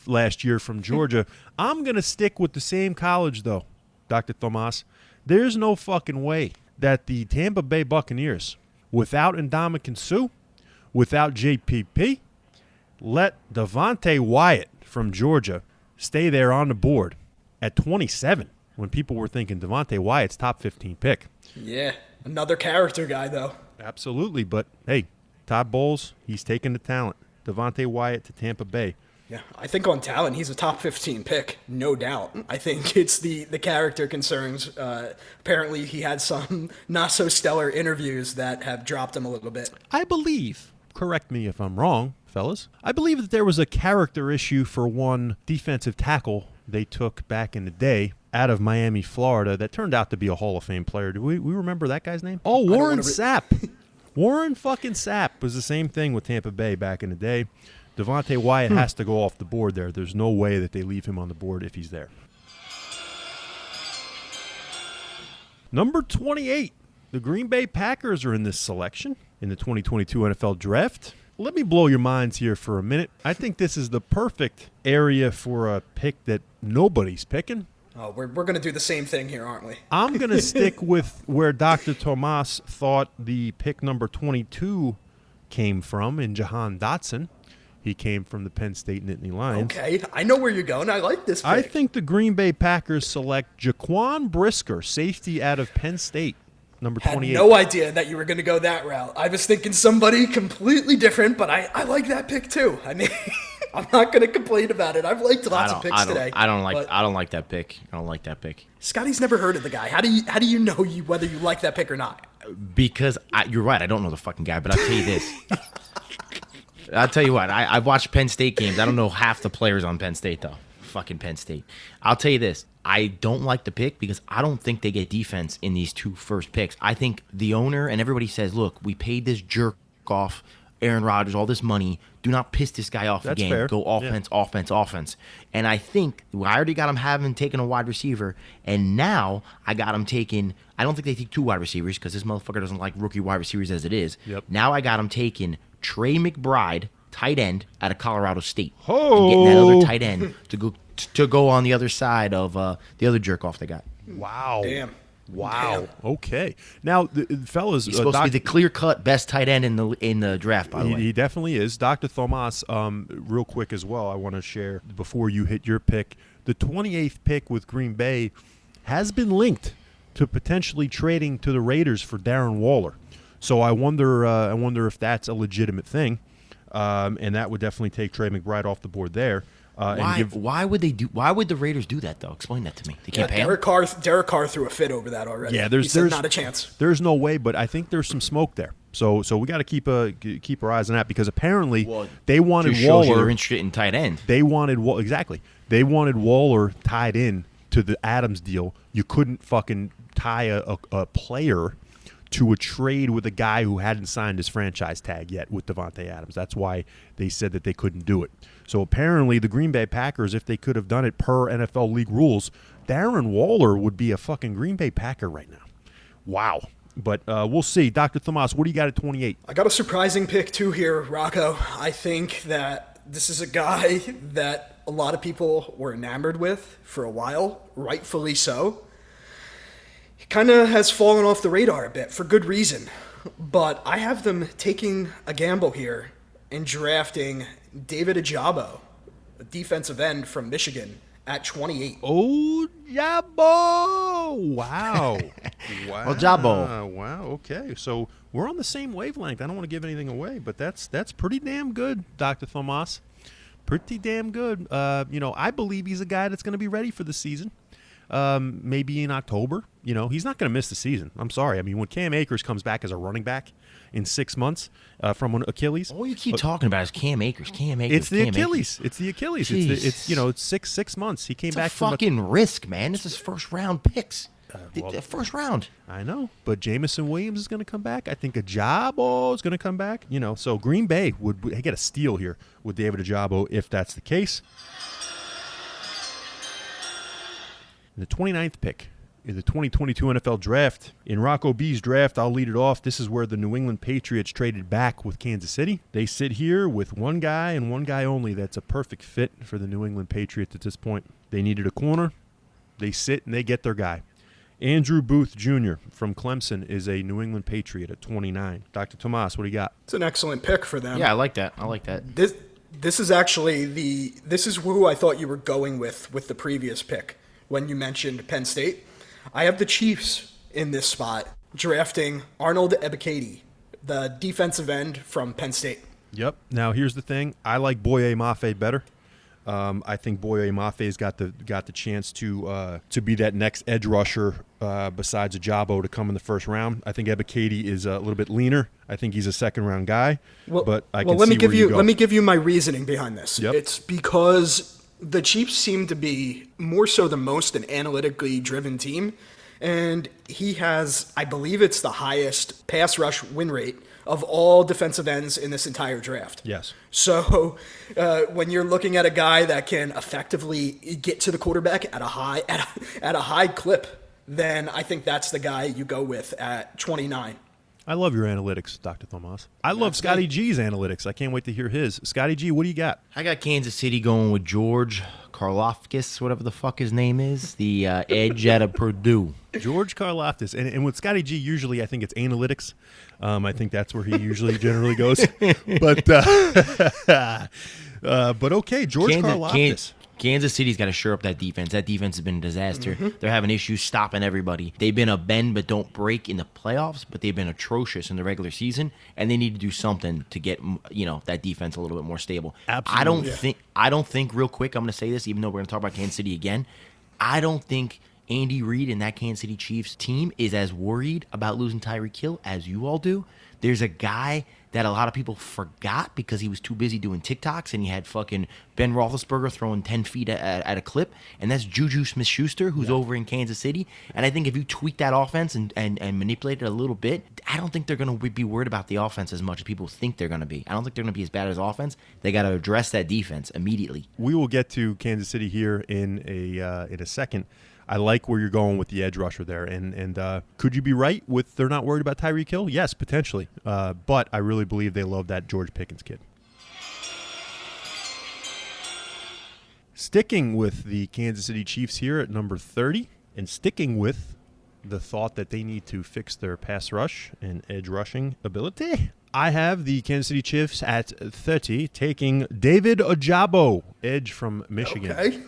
Last year from Georgia. I'm gonna stick with the same college though, Dr. Tomas. There's no fucking way that the Tampa Bay Buccaneers, without Ndamukong Suh, without JPP, let Devontae Wyatt from Georgia stay there on the board at 27 when people were thinking Devontae Wyatt's top 15 pick. Yeah, another character guy, though. Absolutely, but hey, Todd Bowles, he's taking the talent. Devontae Wyatt to Tampa Bay. Yeah, I think on talent, he's a top 15 pick, no doubt. I think it's the character concerns. Apparently, he had some not-so-stellar interviews that have dropped him a little bit. I believe, correct me if I'm wrong, fellas, I believe that there was a character issue for one defensive tackle they took back in the day out of Miami, Florida, that turned out to be a Hall of Fame player. Do we remember that guy's name? Oh, Warren Sapp. Warren fucking Sapp was the same thing with Tampa Bay back in the day. Devontae Wyatt has to go off the board there. There's no way that they leave him on the board if he's there. Number 28. The Green Bay Packers are in this selection in the 2022 NFL Draft. Let me blow your minds here for a minute. I think this is the perfect area for a pick that nobody's picking. Oh, we're going to do the same thing here, aren't we? I'm going to stick with where Dr. Tomas thought the pick number 22 came from in Jahan Dotson. He came from the Penn State Nittany Lions. Okay, I know where you're going. I like this pick. I think the Green Bay Packers select Jaquan Brisker, safety out of Penn State, number 28. Had no idea that you were going to go that route. I was thinking somebody completely different, but I like that pick too. I mean, I'm not going to complain about it. I've liked lots of picks today. I don't like that pick. I don't like that pick. Scotty's never heard of the guy. How do you know whether you like that pick or not? Because you're right. I don't know the fucking guy, but I'll tell you this. I'll tell you what, I've watched Penn State games. I don't know half the players on Penn State, though. Fucking Penn State. I'll tell you this. I don't like the pick because I don't think they get defense in these two first picks. I think the owner and everybody says, look, we paid this jerk off, Aaron Rodgers, all this money. Do not piss this guy off again. Fair. Go offense, offense. And I think I already got him having taken a wide receiver, and now I got him taking – I don't think they take two wide receivers because this motherfucker doesn't like rookie wide receivers as it is. Yep. Now I got him taking – Trey McBride, tight end out of Colorado State. Oh. And getting that other tight end to go on the other side of the other jerk off they got. Wow. Damn. Wow. Damn. Okay. Now, fellas, he's supposed to be the clear-cut best tight end in the draft, by the way. He definitely is. Dr. Tomas, real quick as well, I want to share, before you hit your pick, the 28th pick with Green Bay has been linked to potentially trading to the Raiders for Darren Waller. So I wonder if that's a legitimate thing, and that would definitely take Trey McBride off the board there. Why would the Raiders do that though? Explain that to me. They can't pay him? Derek Carr threw a fit over that already. Yeah, there's not a chance. There's no way, but I think there's some smoke there. So we got to keep our eyes on that because apparently they wanted Waller. They're interested in tight end. They wanted They wanted Waller tied in to the Adams deal. You couldn't fucking tie a player to a trade with a guy who hadn't signed his franchise tag yet with Davante Adams. That's why they said that they couldn't do it. So apparently the Green Bay Packers, if they could have done it per NFL league rules, Darren Waller would be a fucking Green Bay Packer right now. Wow. But we'll see. Dr. Tomas, what do you got at 28? I got a surprising pick too here, Rocco. I think that this is a guy that a lot of people were enamored with for a while, rightfully so. He kind of has fallen off the radar a bit for good reason. But I have them taking a gamble here and drafting David Ojabo, a defensive end from Michigan, at 28. Oh, Jabo! Wow. Wow. Oh, Jabo. Wow. Okay. So we're on the same wavelength. I don't want to give anything away, but that's pretty damn good, Dr. Tomas. Pretty damn good. I believe he's a guy that's going to be ready for the season. Maybe in October. He's not going to miss the season. I'm sorry. I mean, when Cam Akers comes back as a running back in 6 months from an Achilles. All you keep talking about is Cam Akers. It's the Achilles. It's the Achilles. It's 6 months. He came It's back a from fucking risk, man. This is first round picks. The first round. I know, but Jamison Williams is going to come back. I think Ajabo is going to come back. So Green Bay would get a steal here with David Ajabo if that's the case. The 29th pick in the 2022 NFL Draft. In Rocco B's draft, I'll lead it off. This is where the New England Patriots traded back with Kansas City. They sit here with one guy and one guy only that's a perfect fit for the New England Patriots at this point. They needed a corner. They sit and they get their guy. Andrew Booth Jr. from Clemson is a New England Patriot at 29. Dr. Tomas, what do you got? It's an excellent pick for them. Yeah, I like that. This is actually this is who I thought you were going with the previous pick when you mentioned Penn State. I have the Chiefs in this spot drafting Arnold Ebiketie, the defensive end from Penn State. Yep. Now here's the thing. I like Boye Mafe better. I think Boye Mafe's got the chance to be that next edge rusher besides Ajabo to come in the first round. I think Ebiketie is a little bit leaner. I think he's a second round guy. But let me give you my reasoning behind this. Yep. It's because the Chiefs seem to be more so than most an analytically driven team, and he has, I believe, it's the highest pass rush win rate of all defensive ends in this entire draft. Yes. So when you're looking at a guy that can effectively get to the quarterback at a high clip, then I think that's the guy you go with at 29. I love your analytics, Dr. Tomas. I love Scotty G's analytics. I can't wait to hear his. Scotty G, what do you got? I got Kansas City going with George Karlaftis, whatever the fuck his name is, the edge out of Purdue. George Karlaftis. And with Scotty G, usually I think it's analytics. I think that's where he usually generally goes. But okay, George Karlaftis. Kansas City's got to shore up that defense. That defense has been a disaster. Mm-hmm. They're having issues stopping everybody. They've been a bend but don't break in the playoffs, but they've been atrocious in the regular season, and they need to do something to get that defense a little bit more stable. Absolutely. I don't think real quick, I'm going to say this, even though we're going to talk about Kansas City again, I don't think Andy Reid and that Kansas City Chiefs team is as worried about losing Tyreek Hill as you all do. There's a guy that a lot of people forgot because he was too busy doing TikToks, and he had fucking Ben Roethlisberger throwing 10 feet at a clip, and that's Juju Smith-Schuster, who's over in Kansas City. And I think if you tweak that offense and manipulate it a little bit, I don't think they're going to be worried about the offense as much as people think they're going to be. I don't think they're going to be as bad as offense. They got to address that defense immediately. We will get to Kansas City here in a second. I like where you're going with the edge rusher there. And could you be right with they're not worried about Tyreek Hill? Yes, potentially. But I really believe they love that George Pickens kid. Sticking with the Kansas City Chiefs here at number 30, and sticking with the thought that they need to fix their pass rush and edge rushing ability, I have the Kansas City Chiefs at 30, taking David Ajabo, edge from Michigan. Okay.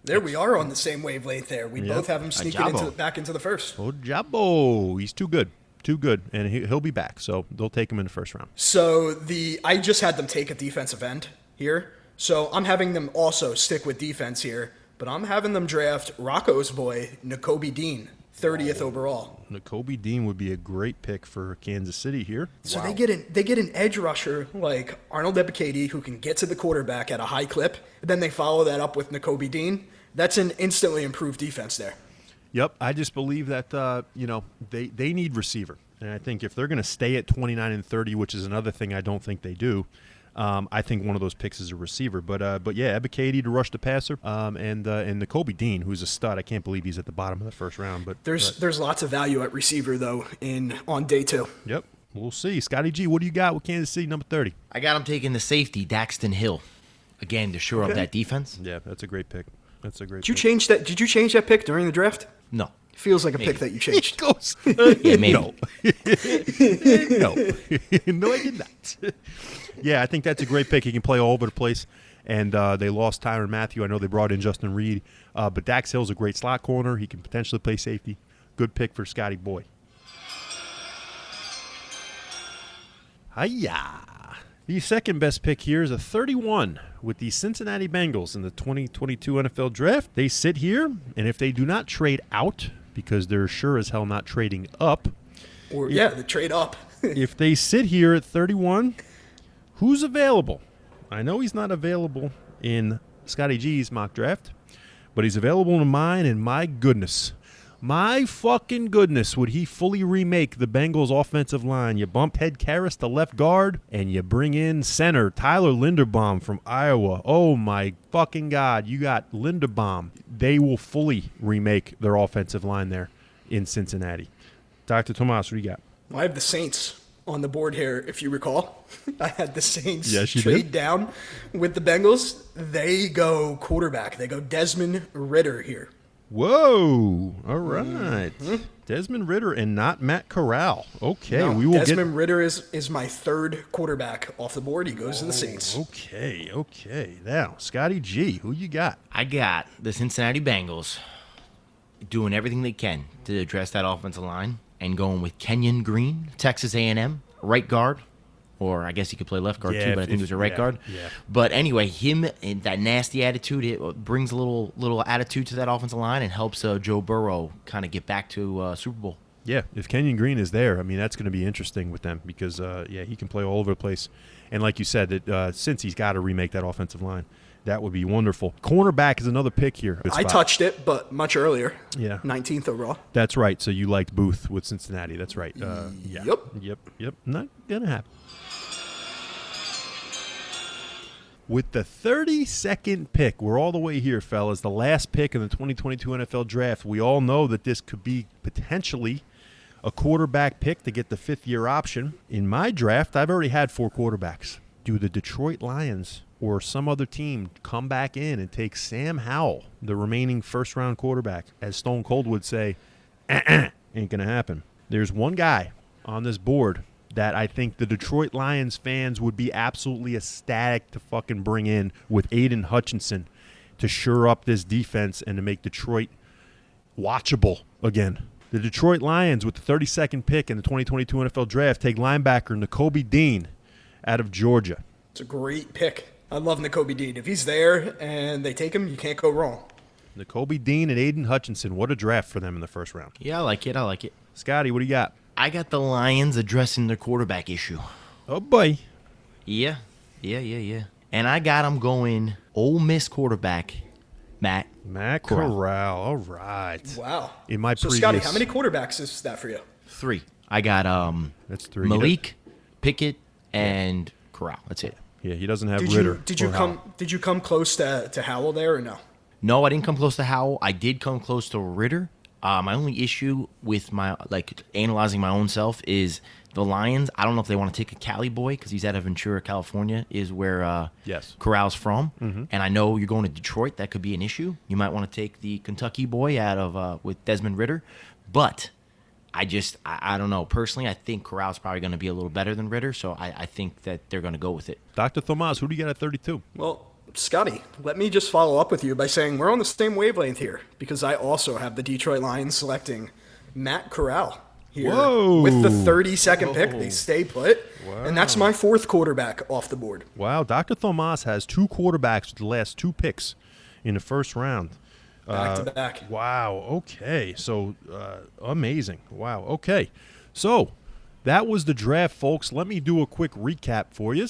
There we are on the same wavelength there. We both have him sneaking back into the first. Ajabo. He's too good. Too good. And he'll be back. So they'll take him in the first round. So I just had them take a defensive end here. So I'm having them also stick with defense here. But I'm having them draft Rocco's boy, Nakobe Dean, 30th overall. Nakobe Dean would be a great pick for Kansas City here. So they get an edge rusher like Arnold Ebiketie who can get to the quarterback at a high clip. Then they follow that up with Nakobe Dean. That's an instantly improved defense there. Yep, I just believe that they need receiver, and I think if they're going to stay at 29 and 30, which is another thing I don't think they do, I think one of those picks is a receiver. But yeah, Ebiketie to rush the passer, and Nakobe Dean, who's a stud. I can't believe he's at the bottom of the first round. But there's lots of value at receiver though on day 2. Yep, we'll see. Scotty G, what do you got with Kansas City number 30? I got him taking the safety, Daxton Hill, again to shore up that defense. Yeah, that's a great pick. That's a great. Did you change that pick during the draft? No. Feels like a pick that you changed. Yeah, maybe. No. No, I did not. Yeah, I think that's a great pick. He can play all over the place. And they lost Tyrann Mathieu. I know they brought in Justin Reed. But Dax Hill's a great slot corner. He can potentially play safety. Good pick for Scotty Boy. Hiya. The second best pick here is a 31 with the Cincinnati Bengals in the 2022 NFL Draft. They sit here, and if they do not trade out, because they're sure as hell not trading up. The trade up. If they sit here at 31, who's available? I know he's not available in Scotty G's mock draft, but he's available in mine, and my goodness. My fucking goodness, would he fully remake the Bengals' offensive line? You bump Ted Karras to left guard, and you bring in center Tyler Linderbaum from Iowa. Oh, my fucking God. You got Linderbaum. They will fully remake their offensive line there in Cincinnati. Dr. Tomas, what do you got? I have the Saints on the board here, if you recall. I had the Saints trade down with the Bengals. They go quarterback. They go Desmond Ridder here. Whoa! All right, Desmond Ridder and not Matt Corral. Okay, No, we will Desmond Ridder is my third quarterback off the board. He goes to the Saints. Okay. Now, Scotty G, who you got? I got the Cincinnati Bengals doing everything they can to address that offensive line and going with Kenyon Green, Texas A&M, right guard. Or I guess he could play left guard too, but I think he was a right guard. Yeah. But anyway, him and that nasty attitude, it brings a little attitude to that offensive line and helps Joe Burrow kind of get back to Super Bowl. Yeah, if Kenyon Green is there, I mean, that's going to be interesting with them because, he can play all over the place. And like you said, that since he's got to remake that offensive line, that would be wonderful. Cornerback is another pick here. I touched it, but much earlier. Yeah. 19th overall. That's right. So you liked Booth with Cincinnati. That's right. Yep. Not going to happen. With the 32nd pick, we're all the way here, fellas. The last pick in the 2022 NFL Draft. We all know that this could be potentially a quarterback pick to get the fifth-year option. In my draft, I've already had 4 quarterbacks. Do the Detroit Lions or some other team come back in and take Sam Howell, the remaining first-round quarterback? As Stone Cold would say, ain't going to happen. There's one guy on this board that I think the Detroit Lions fans would be absolutely ecstatic to fucking bring in with Aiden Hutchinson to shore up this defense and to make Detroit watchable again. The Detroit Lions, with the 32nd pick in the 2022 NFL Draft, take linebacker Nakobe Dean out of Georgia. It's a great pick. I love Nakobe Dean. If he's there and they take him, you can't go wrong. Nakobe Dean and Aiden Hutchinson. What a draft for them in the first round. Yeah, I like it. Scotty, what do you got? I got the Lions addressing their quarterback issue. Oh, boy. Yeah. And I got them going Ole Miss quarterback, Matt Corral. All right. Wow. In my so, previous... Scotty, how many quarterbacks is that for you? 3. I got That's 3. Malik, Pickett, and Corral. That's it. Yeah, he doesn't have Ritter. Did you come close to Howell there or no? No, I didn't come close to Howell. I did come close to Ritter. My only issue with my analyzing my own self is the Lions. I don't know if they want to take a Cali boy because he's out of Ventura, California, is where Corral's from. Mm-hmm. And I know you're going to Detroit. That could be an issue. You might want to take the Kentucky boy out of with Desmond Ridder. But I don't know. Personally, I think Corral's probably going to be a little better than Ridder, so I think that they're going to go with it. Dr. Tomas, who do you got at 32? Well, Scotty, let me just follow up with you by saying we're on the same wavelength here because I also have the Detroit Lions selecting Matt Corral here with the 32nd pick. They stay put, and that's my 4th quarterback off the board. Wow, Dr. Tomas has 2 quarterbacks with the last 2 picks in the first round. Back to back. Wow, okay. So, amazing. Wow, okay. So, that was the draft, folks. Let me do a quick recap for you.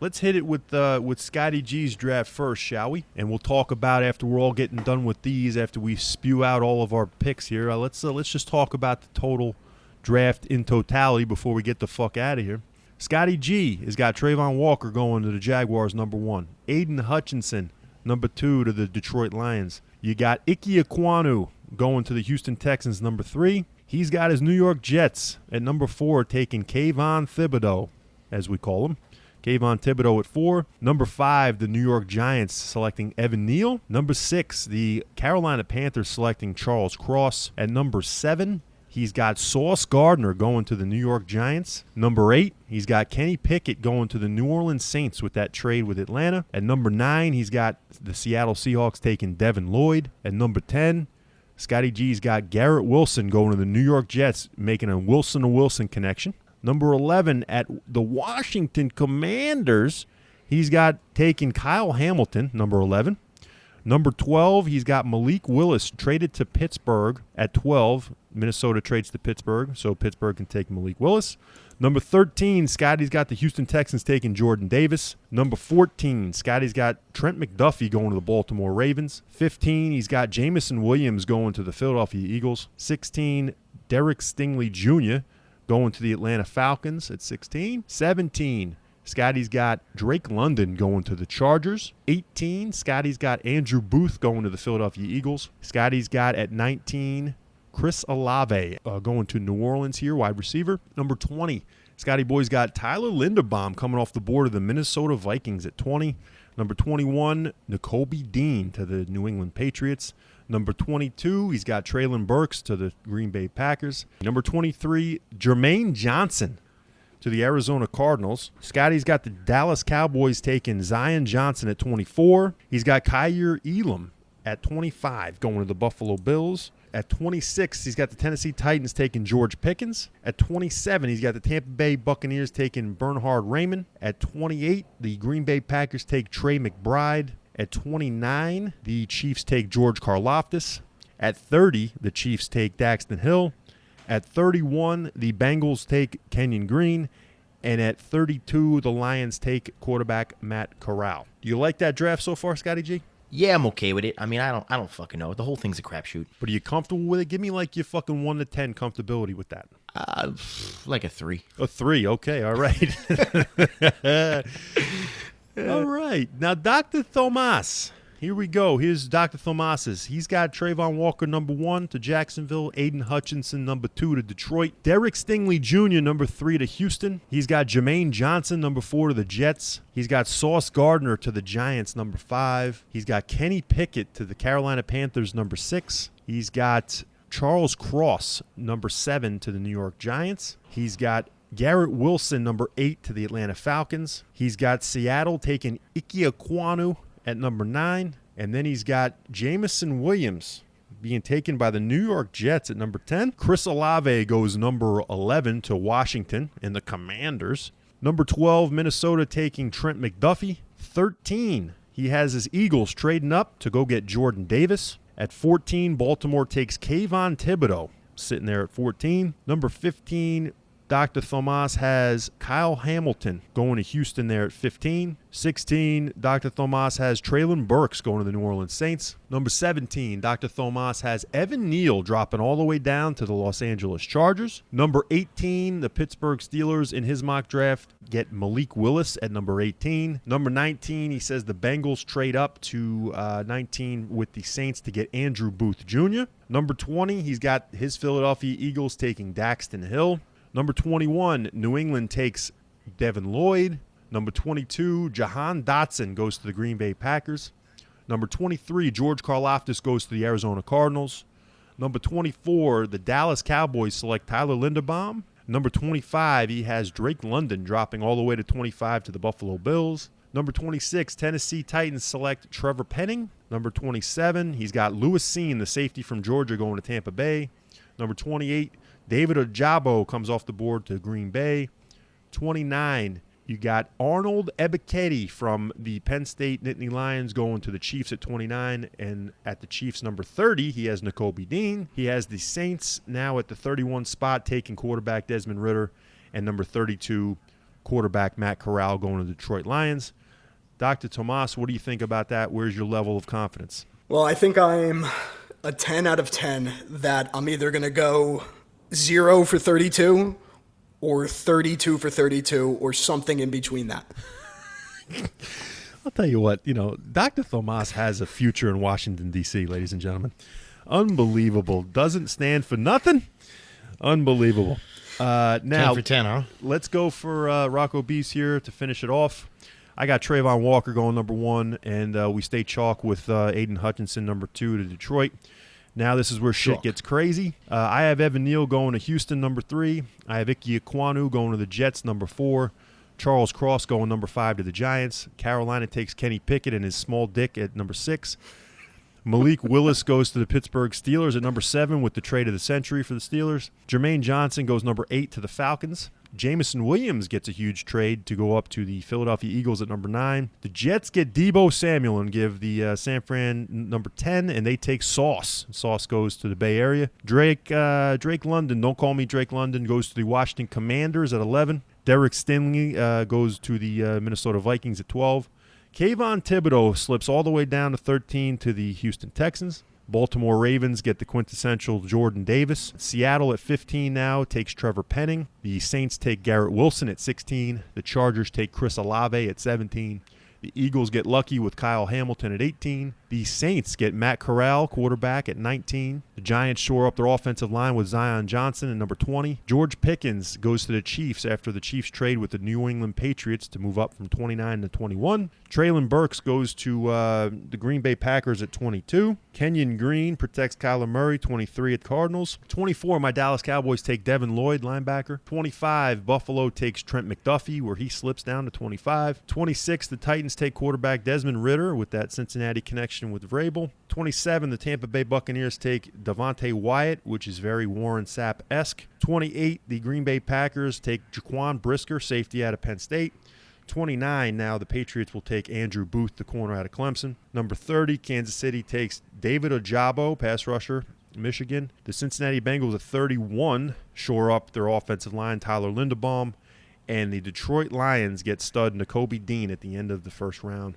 Let's hit it with Scotty G's draft first, shall we? And we'll talk about after we're all getting done with these, after we spew out all of our picks here. Let's just talk about the total draft in totality before we get the fuck out of here. Scotty G has got Trayvon Walker going to the Jaguars, number 1. Aiden Hutchinson, number 2, to the Detroit Lions. You got Ike Ekwonu going to the Houston Texans, number 3. He's got his New York Jets at number 4, taking Kayvon Thibodeau, as we call him. Kayvon Thibodeau at 4. Number 5, the New York Giants selecting Evan Neal. Number 6, the Carolina Panthers selecting Charles Cross. At number 7, he's got Sauce Gardner going to the New York Giants. Number 8, he's got Kenny Pickett going to the New Orleans Saints with that trade with Atlanta. At number 9, he's got the Seattle Seahawks taking Devin Lloyd. At number 10, Scotty G's got Garrett Wilson going to the New York Jets, making a Wilson-to-Wilson connection. Number 11, at the Washington Commanders, he's got taking Kyle Hamilton, number 11. Number 12, he's got Malik Willis traded to Pittsburgh at 12. Minnesota trades to Pittsburgh, so Pittsburgh can take Malik Willis. Number 13, Scotty's got the Houston Texans taking Jordan Davis. Number 14, Scotty's got Trent McDuffie going to the Baltimore Ravens. 15, he's got Jamison Williams going to the Philadelphia Eagles. 16, Derek Stingley Jr. going to the Atlanta Falcons at 16. 17, Scotty's got Drake London going to the Chargers. 18, Scotty's got Andrew Booth going to the Philadelphia Eagles. Scotty's got at 19, Chris Olave going to New Orleans here, wide receiver. Number 20, Scotty Boy's got Tyler Linderbaum coming off the board of the Minnesota Vikings at 20. Number 21, Nakobe Dean to the New England Patriots. Number 22, he's got Treylon Burks to the Green Bay Packers. Number 23, Jermaine Johnson to the Arizona Cardinals. Scotty's got the Dallas Cowboys taking Zion Johnson at 24. He's got Kyer Elam at 25 going to the Buffalo Bills. At 26, he's got the Tennessee Titans taking George Pickens. At 27, he's got the Tampa Bay Buccaneers taking Bernhard Raymond. At 28, the Green Bay Packers take Trey McBride. At 29, the Chiefs take George Karlaftis. At 30, the Chiefs take Daxton Hill. At 31, the Bengals take Kenyon Green. And at 32, the Lions take quarterback Matt Corral. Do you like that draft so far, Scotty G? Yeah, I'm okay with it. I mean, I don't fucking know. The whole thing's a crapshoot. But are you comfortable with it? Give me like your fucking 1 to 10 comfortability with that. Like a 3. A 3, okay, all right. All right. Now, Dr. Thomas. Here we go. Here's Dr. Thomas's. He's got Trayvon Walker, number 1 to Jacksonville. Aiden Hutchinson, number 2 to Detroit. Derek Stingley Jr., number 3 to Houston. He's got Jermaine Johnson, number 4 to the Jets. He's got Sauce Gardner to the Giants, number 5. He's got Kenny Pickett to the Carolina Panthers, number 6. He's got Charles Cross, number 7 to the New York Giants. He's got Garrett Wilson, number 8 to the Atlanta Falcons. He's got Seattle taking Ike Ekwonu at number 9. And then he's got Jamison Williams being taken by the New York Jets at number 10. Chris Olave goes number 11 to Washington and the Commanders. Number 12, Minnesota taking Trent McDuffie. 13, he has his Eagles trading up to go get Jordan Davis. At 14, Baltimore takes Kayvon Thibodeau, sitting there at 14. Number 15, Dr. Thomas has Kyle Hamilton going to Houston there at 15. 16, Dr. Thomas has Treylon Burks going to the New Orleans Saints. Number 17, Dr. Thomas has Evan Neal dropping all the way down to the Los Angeles Chargers. Number 18, the Pittsburgh Steelers in his mock draft get Malik Willis at number 18. Number 19, he says the Bengals trade up to 19 with the Saints to get Andrew Booth Jr. Number 20, he's got his Philadelphia Eagles taking Daxton Hill. Number 21, New England takes Devin Lloyd. Number 22, Jahan Dotson goes to the Green Bay Packers. Number 23, George Karlaftis goes to the Arizona Cardinals. Number 24, the Dallas Cowboys select Tyler Linderbaum. Number 25, he has Drake London dropping all the way to 25 to the Buffalo Bills. Number 26, Tennessee Titans select Trevor Penning. Number 27, he's got Lewis Seen, the safety from Georgia, going to Tampa Bay. Number 28, David Ojabo comes off the board to Green Bay. 29, you got Arnold Ebiketie from the Penn State Nittany Lions going to the Chiefs at 29. And at the Chiefs number 30, he has Nakobe Dean. He has the Saints now at the 31 spot taking quarterback Desmond Ridder. And number 32, quarterback Matt Corral going to the Detroit Lions. Dr. Tomas, what do you think about that? Where's your level of confidence? Well, I think I'm a 10 out of 10 that I'm either going to go 0 for 32 or 32 for 32 or something in between that. I'll tell you what, Dr. Thomas has a future in Washington, D.C., ladies and gentlemen. Unbelievable. Doesn't stand for nothing. Unbelievable. Now, 10 for 10, huh? Let's go for Rocco Beast here to finish it off. I got Trayvon Walker going number 1, and we stay chalk with Aiden Hutchinson, number 2 to Detroit. Now this is where shit Shock. gets crazy. I have Evan Neal going to Houston, number 3. I have Ike Ekwonu going to the Jets, number 4. Charles Cross going number 5 to the Giants. Carolina takes Kenny Pickett and his small dick at number 6. Malik Willis goes to the Pittsburgh Steelers at number 7 with the trade of the century for the Steelers. Jermaine Johnson goes number 8 to the Falcons. Jamison Williams gets a huge trade to go up to the Philadelphia Eagles at number 9. The Jets get Debo Samuel and give the San Fran number 10, and they take Sauce. Sauce goes to the Bay Area. Drake London, don't call me Drake London, goes to the Washington Commanders at 11. Derek Stingley goes to the Minnesota Vikings at 12. Kayvon Thibodeau slips all the way down to 13 to the Houston Texans. Baltimore Ravens get the quintessential Jordan Davis. Seattle at 15 now takes Trevor Penning. The Saints take Garrett Wilson at 16. The Chargers take Chris Olave at 17. The Eagles get lucky with Kyle Hamilton at 18. The Saints get Matt Corral, quarterback, at 19. The Giants shore up their offensive line with Zion Johnson at number 20. George Pickens goes to the Chiefs after the Chiefs trade with the New England Patriots to move up from 29 to 21. Traylon Burks goes to the Green Bay Packers at 22. Kenyon Green protects Kyler Murray, 23 at Cardinals. 24, my Dallas Cowboys take Devin Lloyd, linebacker. 25, Buffalo takes Trent McDuffie, where he slips down to 25. 26, the Titans take quarterback Desmond Ridder with that Cincinnati connection with Vrabel. 27, the Tampa Bay Buccaneers take Devontae Wyatt, which is very Warren Sapp-esque. 28, the Green Bay Packers take Jaquan Brisker, safety out of Penn State. 29, now the Patriots will take Andrew Booth, the corner out of Clemson. Number 30, Kansas City takes David Ojabo, pass rusher, Michigan. The Cincinnati Bengals at 31 shore up their offensive line, Tyler Linderbaum. And the Detroit Lions get stud Nakobe Dean at the end of the first round,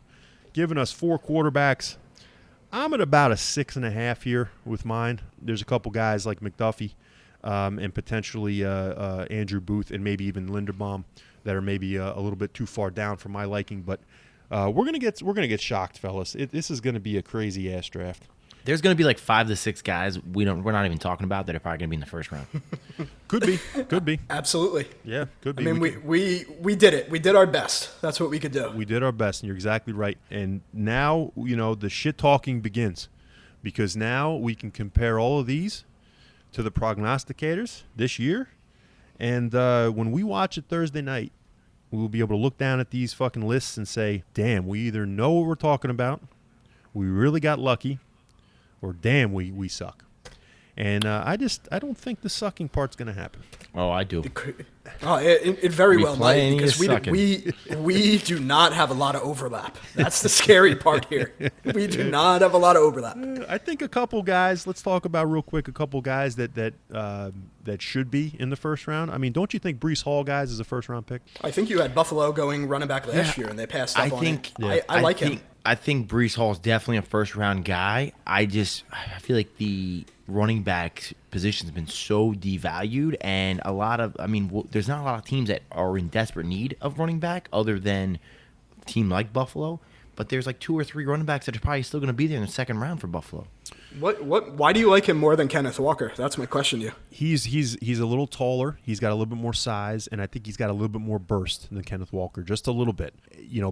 giving us 4 quarterbacks. I'm at about a 6.5 here with mine. There's a couple guys like McDuffie and potentially Andrew Booth and maybe even Linderbaum that are maybe a little bit too far down for my liking. But we're gonna get shocked, fellas. This is gonna be a crazy ass draft. There's going to be like 5 to 6 guys we're not even talking about that are probably going to be in the first round. Could be. Absolutely. Yeah, could be. I mean, we did it. We did our best. That's what we could do. We did our best, and you're exactly right. And now, the shit talking begins, because now we can compare all of these to the prognosticators this year. And when we watch it Thursday night, we will be able to look down at these fucking lists and say, damn, we either know what we're talking about, we really got lucky, or damn, we suck. And I don't think the sucking part's going to happen. Oh, I do. It very well might, because sucking. we do not have a lot of overlap. That's the scary part here. We do not have a lot of overlap. I think a couple guys, let's talk about real quick, a couple guys that should be in the first round. I mean, don't you think Breece Hall, guys, is a first-round pick? I think you had Buffalo going running back last year, and they passed up on it. I like him. I think Breece Hall is definitely a first-round guy. I feel like the running back position has been so devalued, and there's not a lot of teams that are in desperate need of running back other than a team like Buffalo. But there's like 2 or 3 running backs that are probably still going to be there in the second round for Buffalo. Why do you like him more than Kenneth Walker? That's my question to you. He's a little taller. He's got a little bit more size, and I think he's got a little bit more burst than Kenneth Walker, just a little bit.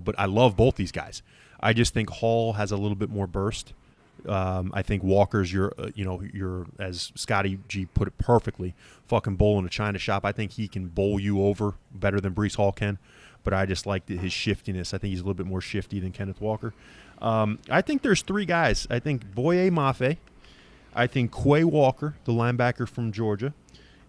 But I love both these guys. I just think Hall has a little bit more burst. I think Walker's your as Scotty G put it perfectly, fucking bowl in a china shop. I think he can bowl you over better than Breece Hall can, but I just like his shiftiness. I think he's a little bit more shifty than Kenneth Walker. I think there's 3 guys. I think Boye Mafe, I think Quay Walker, the linebacker from Georgia,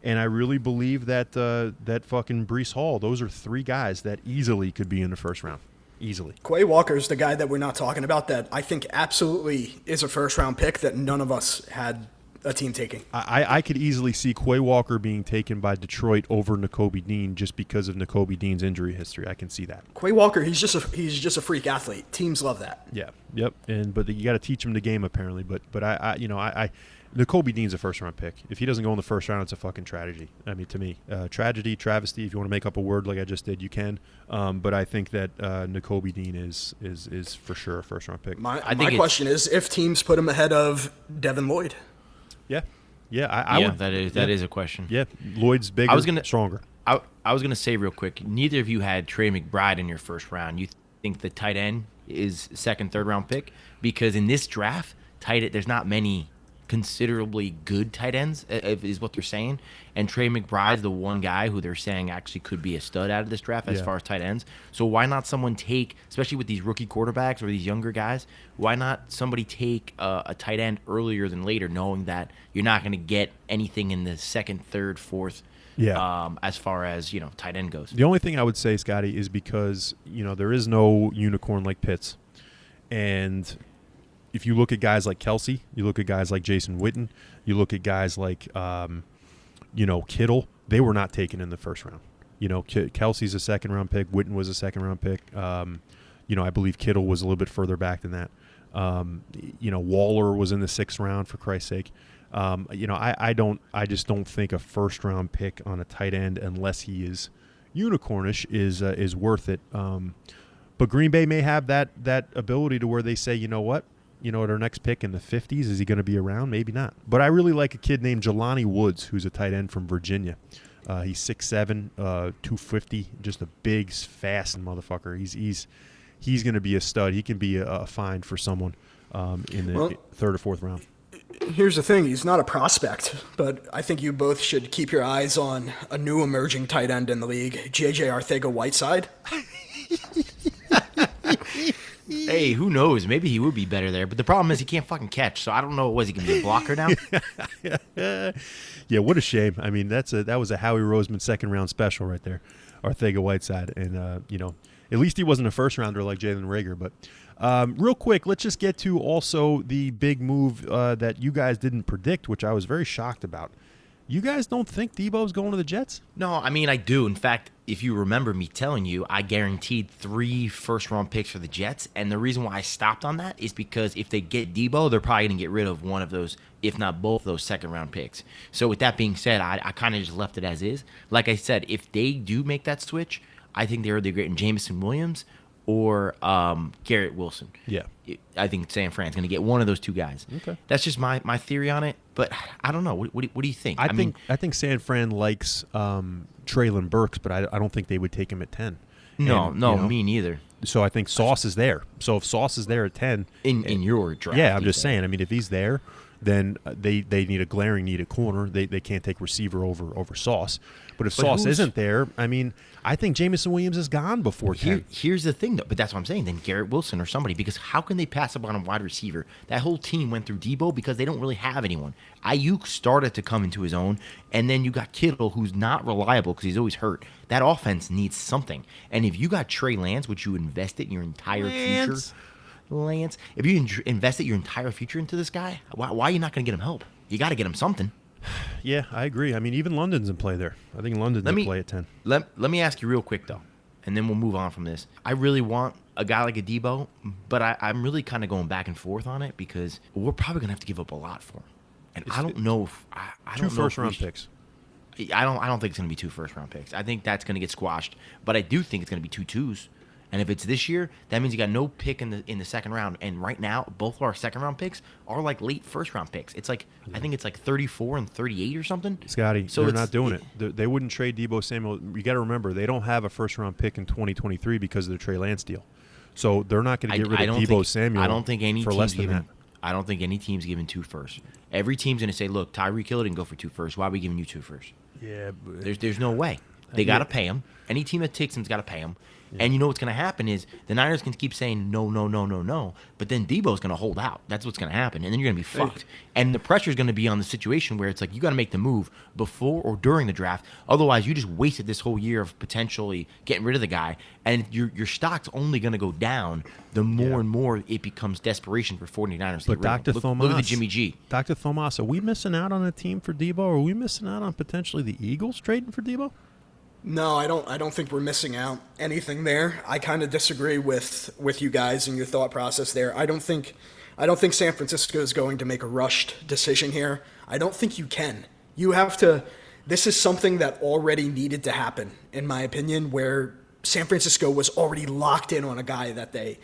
and I really believe that that fucking Breece Hall. Those are 3 guys that easily could be in the first round. Easily. Quay Walker's the guy that we're not talking about that I think absolutely is a first-round pick that none of us had a team taking. I could easily see Quay Walker being taken by Detroit over Nakobe Dean just because of Nakobe Dean's injury history. I can see that. Quay Walker, he's just a freak athlete. Teams love that. Yeah. Yep. But you got to teach him the game apparently. But Nakobe Dean's a first-round pick. If he doesn't go in the first round, it's a fucking tragedy. I mean, to me, tragedy, travesty. If you want to make up a word like I just did, you can. But I think that Nakobe Dean is for sure a first-round pick. My question is if teams put him ahead of Devin Lloyd. Yeah. That is a question. Yeah, Lloyd's bigger, stronger. I was gonna say real quick. Neither of you had Trey McBride in your first round. You think the tight end is second, third round pick? Because in this draft, there's not many considerably good tight ends, is what they're saying. And Trey McBride's the one guy who they're saying actually could be a stud out of this draft as far as tight ends. So why not someone take, especially with these rookie quarterbacks or these younger guys, why not somebody take a tight end earlier than later, knowing that you're not going to get anything in the second, third, fourth, as far as, tight end goes. The only thing I would say, Scotty, is because, there is no unicorn like Pitts. And if you look at guys like Kelsey, you look at guys like Jason Witten, you look at guys like, Kittle, they were not taken in the first round. Kelsey's a second-round pick. Witten was a second-round pick. I believe Kittle was a little bit further back than that. Waller was in the sixth round, for Christ's sake. I just don't think a first-round pick on a tight end, unless he is unicornish, is worth it. But Green Bay may have that ability to where they say, you know what? At our next pick in the 50s, is he going to be around? Maybe not. But I really like a kid named Jelani Woods, who's a tight end from Virginia. He's 6'7", 250, just a big, fast motherfucker. He's going to be a stud. He can be a find for someone in the third or fourth round. Here's the thing. He's not a prospect, but I think you both should keep your eyes on a new emerging tight end in the league, J.J. Arcega-Whiteside. Hey, who knows? Maybe he would be better there. But the problem is he can't fucking catch. So I don't know. Was he going to be a blocker now? Yeah, what a shame. I mean, that was a Howie Roseman second-round special right there, Arcega-Whiteside. And, at least he wasn't a first-rounder like Jalen Reagor. But real quick, let's just get to also the big move that you guys didn't predict, which I was very shocked about. You guys don't think Debo's going to the Jets? No, I mean, I do. In fact, if you remember me telling you, I guaranteed 3 first-round picks for the Jets. And the reason why I stopped on that is because if they get Debo, they're probably going to get rid of one of those, if not both of those second-round picks. So with that being said, I kind of just left it as is. Like I said, if they do make that switch, I think they're either getting Jameson Williams or Garrett Wilson. Yeah. I think San Fran's going to get one of those two guys. Okay. That's just my theory on it. But I don't know. What do you think? I think San Fran likes Traylon Burks, but I don't think they would take him at 10. No, me neither. So I think Sauce is there. So if Sauce is there at 10. In your draft. Yeah, I'm just saying. I mean, if he's there, then they need a glaring need at corner. They can't take receiver over Sauce. But if Sauce isn't there, I mean, I think Jameson Williams is gone before 10. Here's the thing, though. But that's what I'm saying. Then Garrett Wilson or somebody. Because how can they pass up on a wide receiver? That whole team went through Debo because they don't really have anyone. Ayuk started to come into his own. And then you got Kittle, who's not reliable because he's always hurt. That offense needs something. And if you got Trey Lance, which you invested in your entire future. Lance, if you invested your entire future into this guy, why are you not going to get him help? You got to get him something. Yeah, I agree. I mean, even London's in play there. I think London's in play at 10. Let me ask you real quick, though, and then we'll move on from this. I really want a guy like a Debo, but I'm really kind of going back and forth on it because we're probably going to have to give up a lot for him. And I don't know if I don't know. 2 first-round picks. I don't think it's going to be 2 first-round picks. I think that's going to get squashed, but I do think it's going to be 2 twos. And if it's this year, that means you got no pick in the second round. And right now, both of our second round picks are like late first round picks. It's like I think it's like 34 and 38 or something. Scotty, so they're not doing it. They wouldn't trade Debo Samuel. You got to remember, they don't have a first round pick in 2023 because of the Trey Lance deal. So they're not going to get rid of Debo Samuel. I don't think any for team's less than giving. that. I don't think any team's giving 2 firsts. Every team's going to say, "Look, Tyreek Hill didn't go for 2 firsts. Why are we giving you 2 firsts?" Yeah, there's no way. They got to pay him. Any team that takes him's got to pay him. And you know what's going to happen is the Niners can keep saying no, but then Debo's going to hold out. That's what's going to happen, and then you're going to be fucked. And the pressure is going to be on the situation where it's like you got to make the move before or during the draft. Otherwise, you just wasted this whole year of potentially getting rid of the guy, and your stock's only going to go down the more and more it becomes desperation for 49ers. But Dr. Thomas, look at the Jimmy G. Dr. Thomas, are we missing out on a team for Debo? Or are we missing out on potentially the Eagles trading for Debo? No, I don't think we're missing out anything there. I kind of disagree with you guys and your thought process there. I don't think San Francisco is going to make a rushed decision here. I don't think you can. You have to. This is something that already needed to happen, in my opinion, where San Francisco was already locked in on a guy that they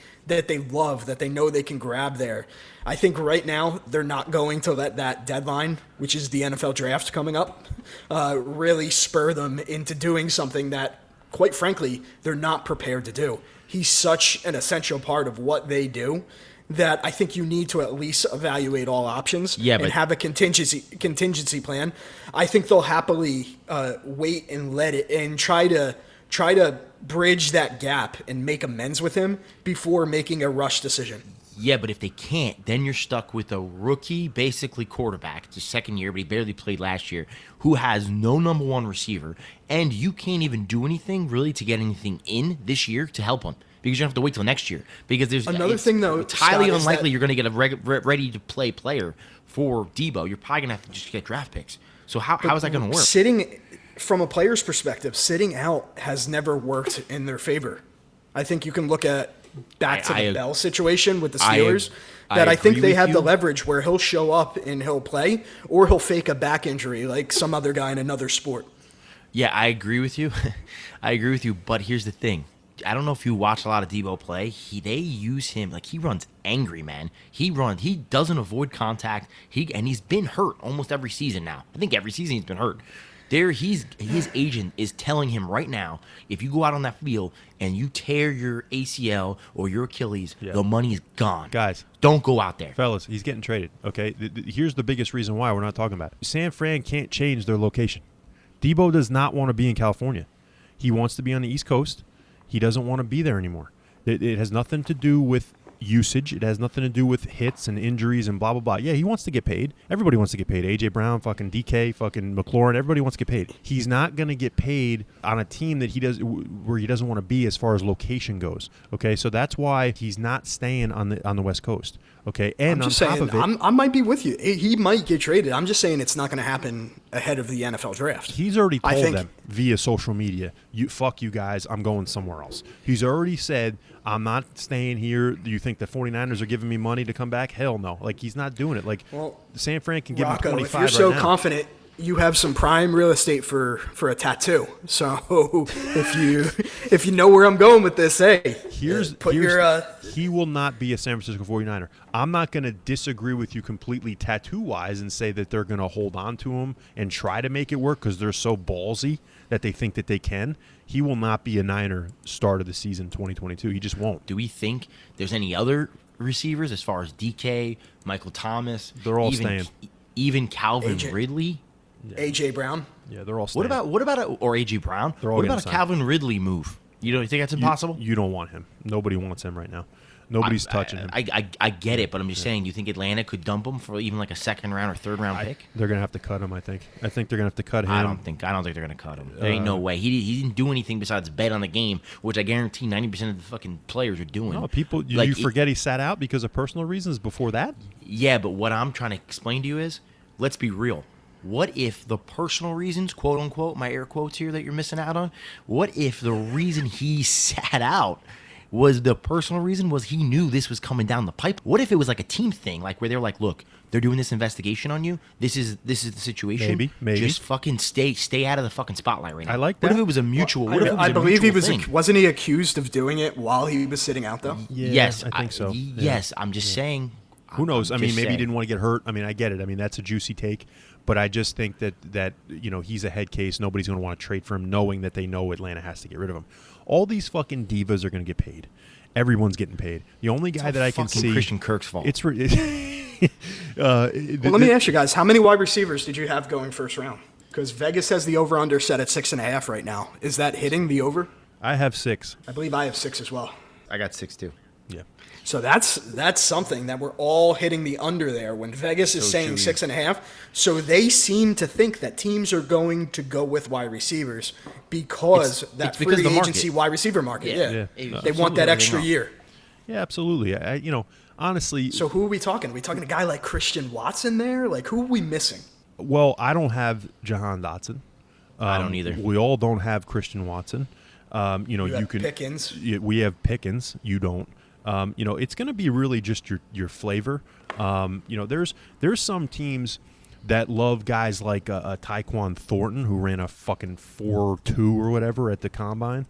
love, that they know they can grab there. I think right now they're not going to let that deadline, which is the NFL draft coming up, really spur them into doing something that, quite frankly, they're not prepared to do. He's such an essential part of what they do that I think you need to at least evaluate all options and have a contingency plan. I think they'll happily wait and let it and try to bridge that gap and make amends with him before making a rush decision. Yeah, but if they can't, then you're stuck with a rookie, basically quarterback. It's his second year, but he barely played last year, who has no number one receiver, and you can't even do anything really to get anything in this year to help him. Because you have to wait till next year. Because there's another thing, though. It's highly unlikely you're going to get a ready-to-play player for Debo. You're probably going to have to just get draft picks. So how is that going to work? Sitting, from a player's perspective, sitting out has never worked in their favor. I think you can look at back to the Bell situation with the Steelers. I think they have the leverage where he'll show up and he'll play, or he'll fake a back injury like some other guy in another sport. Yeah, I agree with you. I agree with you. But here's the thing. I don't know if you watch a lot of Debo play. They use him like he runs angry, man. He doesn't avoid contact. He's been hurt almost every season now. I think every season he's been hurt. His agent is telling him right now, if you go out on that field and you tear your ACL or your Achilles, the money's gone. Guys, don't go out there. Fellas, he's getting traded, okay? Here's the biggest reason why we're not talking about it. San Fran can't change their location. Debo does not want to be in California. He wants to be on the East Coast. He doesn't want to be there anymore. It has nothing to do with usage. It has nothing to do with hits and injuries and blah, blah, blah. Yeah, he wants to get paid. Everybody wants to get paid. A.J. Brown, fucking DK, fucking McLaurin. Everybody wants to get paid. He's not going to get paid on a team that where he doesn't want to be as far as location goes. Okay, so that's why he's not staying on the West Coast. Okay, and on top of it, I might be with you. He might get traded. I'm just saying it's not going to happen ahead of the NFL draft. He's already told them via social media, fuck you guys, I'm going somewhere else. He's already said, I'm not staying here. Do you think the 49ers are giving me money to come back? Hell no. Like, he's not doing it. Like, San Fran can give Rocco, him 25 if you're so right now. confident, you have some prime real estate for a tattoo. So if you know where I'm going with this, hey, he will not be a San Francisco 49er. I'm not going to disagree with you completely tattoo-wise and say that they're going to hold on to him and try to make it work because they're so ballsy that they think that they can. He will not be a Niner start of the season 2022. He just won't. Do we think there's any other receivers as far as DK, Michael Thomas? They're all staying. Even Calvin Ridley? Yeah. A.J. Brown? Yeah, they're all staying. What about or A.J. Brown? What about a Calvin Ridley move? You don't think that's impossible? You don't want him. Nobody wants him right now. Nobody's touching him. I get it, but I'm just saying, do you think Atlanta could dump him for even like a second round or third round pick? They're gonna have to cut him. I think they're gonna have to cut him. I don't think they're gonna cut him. There ain't no way. He didn't do anything besides bet on the game, which I guarantee 90% of the fucking players are doing. No, people. You forget he sat out because of personal reasons before that. Yeah, but what I'm trying to explain to you is, let's be real. What if the personal reasons, quote unquote, my air quotes here that you're missing out on, what if the reason he sat out was the personal reason was he knew this was coming down the pipe? What if it was like a team thing, like where they're like, look, they're doing this investigation on you. This is the situation. Maybe. Just fucking stay out of the fucking spotlight right now. I like that. What if it was a mutual? I believe he was. Wasn't he accused of doing it while he was sitting out though? Yes, I think so. Yes, I'm just saying. Who knows? I mean, maybe he didn't want to get hurt. I mean, I get it. I mean, that's a juicy take. But I just think that he's a head case. Nobody's going to want to trade for him, knowing that they know Atlanta has to get rid of him. All these fucking divas are going to get paid. Everyone's getting paid. The only guy that I can see, Christian Kirk's fault. It's let me ask you guys: how many wide receivers did you have going first round? Because Vegas has the over/under set at 6.5 right now. Is that hitting the over? I have 6. I believe I have 6 as well. I got 6 too. Yeah. So that's something that we're all hitting the under there when Vegas is saying 6.5. So they seem to think that teams are going to go with wide receivers because that free agency wide receiver market. Yeah. They want that extra year. Yeah, absolutely. Honestly. So who are we talking? Are we talking a guy like Christian Watson there? Like, who are we missing? Well, I don't have Jahan Dotson. I don't either. We all don't have Christian Watson. You can Pickens. We have Pickens. You don't. It's going to be really just your flavor. There's some teams that love guys like Tyquan Thornton, who ran a fucking 4.2 or whatever at the combine.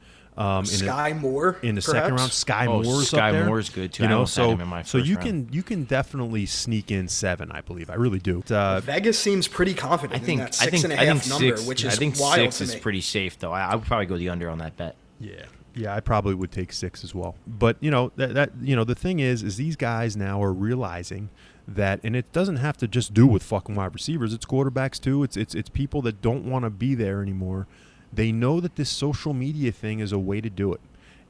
Sky Moore in the second round. Sky Moore's up there. Sky Moore's good too. So you can definitely sneak in 7. I believe. I really do. Vegas seems pretty confident in that 6.5 number, which is wild to me. 6 is pretty safe though. I would probably go the under on that bet. Yeah. Yeah, I probably would take 6 as well. But the thing is these guys now are realizing that, and it doesn't have to just do with fucking wide receivers. It's quarterbacks too. It's people that don't want to be there anymore. They know that this social media thing is a way to do it.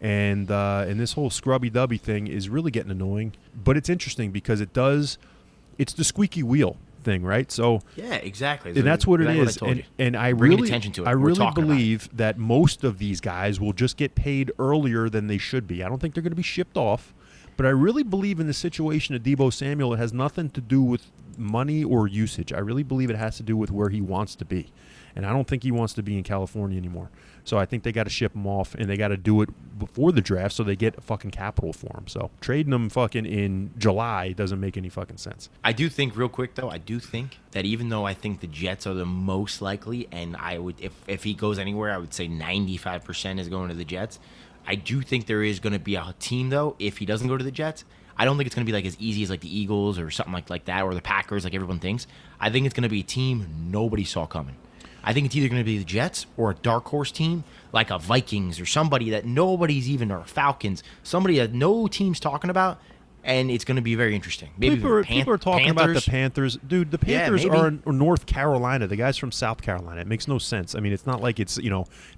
And this whole scrubby-dubby thing is really getting annoying. But it's interesting because it's the squeaky wheel thing, right? So yeah, exactly. And that's what it is. And I really, attention to it. I really believe that most of these guys will just get paid earlier than they should be. I don't think they're going to be shipped off. But I really believe in the situation of Debo Samuel, it has nothing to do with money or usage. I really believe it has to do with where he wants to be. And I don't think he wants to be in California anymore. So I think they got to ship him off, and they got to do it before the draft so they get fucking capital for him. So trading him fucking in July doesn't make any fucking sense. I do think, real quick though, that even though I think the Jets are the most likely, and I would, if he goes anywhere, I would say 95% is going to the Jets. I do think there is going to be a team though, if he doesn't go to the Jets. I don't think it's going to be like as easy as like the Eagles or something like that, or the Packers, like everyone thinks. I think it's going to be a team nobody saw coming. I think it's either going to be the Jets or a dark horse team like a Vikings or somebody that nobody's even, or Falcons, somebody that no team's talking about, and it's going to be very interesting. Maybe people are talking about the Panthers. Dude, the Panthers are in North Carolina. The guy's from South Carolina. It makes no sense. I mean, it's not like it's,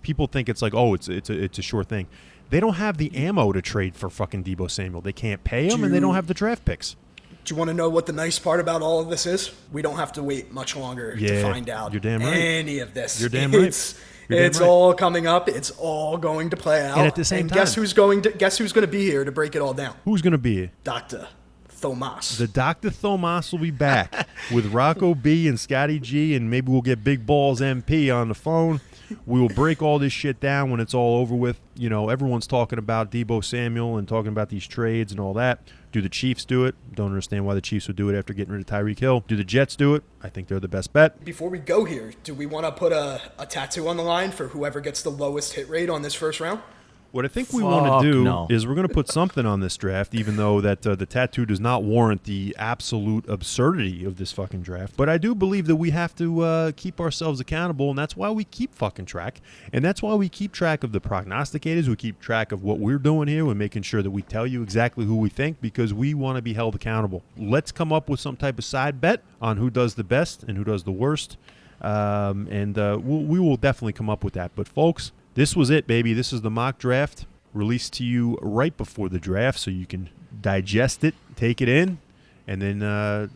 people think it's like, oh, it's a sure thing. They don't have the ammo to trade for fucking Debo Samuel. They can't pay him, and they don't have the draft picks. Do you want to know what the nice part about all of this is? We don't have to wait much longer to find out you're damn right. any of this. You're damn right. It's all coming up. It's all going to play out. And at the same time, guess who's going to be here to break it all down? Who's going to be here? Dr. TOMAS. The Dr. TOMAS will be back with Rocco B and Scotty G, and maybe we'll get Big Balls MP on the phone. We will break all this shit down when it's all over with. Everyone's talking about Debo Samuel and talking about these trades and all that. Do the Chiefs do it? Don't understand why the Chiefs would do it after getting rid of Tyreek Hill. Do the Jets do it? I think they're the best bet. Before we go here, do we want to put a tattoo on the line for whoever gets the lowest hit rate on this first round? What I think we want to do is we're going to put something on this draft, even though that the tattoo does not warrant the absolute absurdity of this fucking draft. But I do believe that we have to keep ourselves accountable, and that's why we keep fucking track. And that's why we keep track of the prognosticators. We keep track of what we're doing here. We're making sure that we tell you exactly who we think, because we want to be held accountable. Let's come up with some type of side bet on who does the best and who does the worst. We will definitely come up with that. But folks, this was it, baby. This is the mock draft released to you right before the draft, so you can digest it, take it in, and then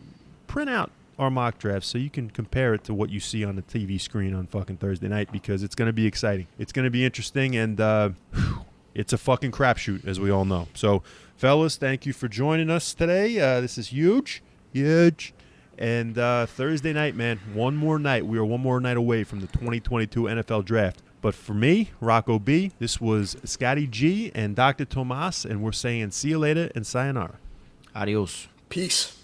print out our mock draft so you can compare it to what you see on the TV screen on fucking Thursday night, because it's going to be exciting. It's going to be interesting, and it's a fucking crapshoot, as we all know. So, fellas, thank you for joining us today. This is huge. And Thursday night, man, one more night. We are one more night away from the 2022 NFL Draft. But for me, Rocco B, this was Scotty G and Dr. TOMAS, and we're saying see you later and sayonara. Adios. Peace.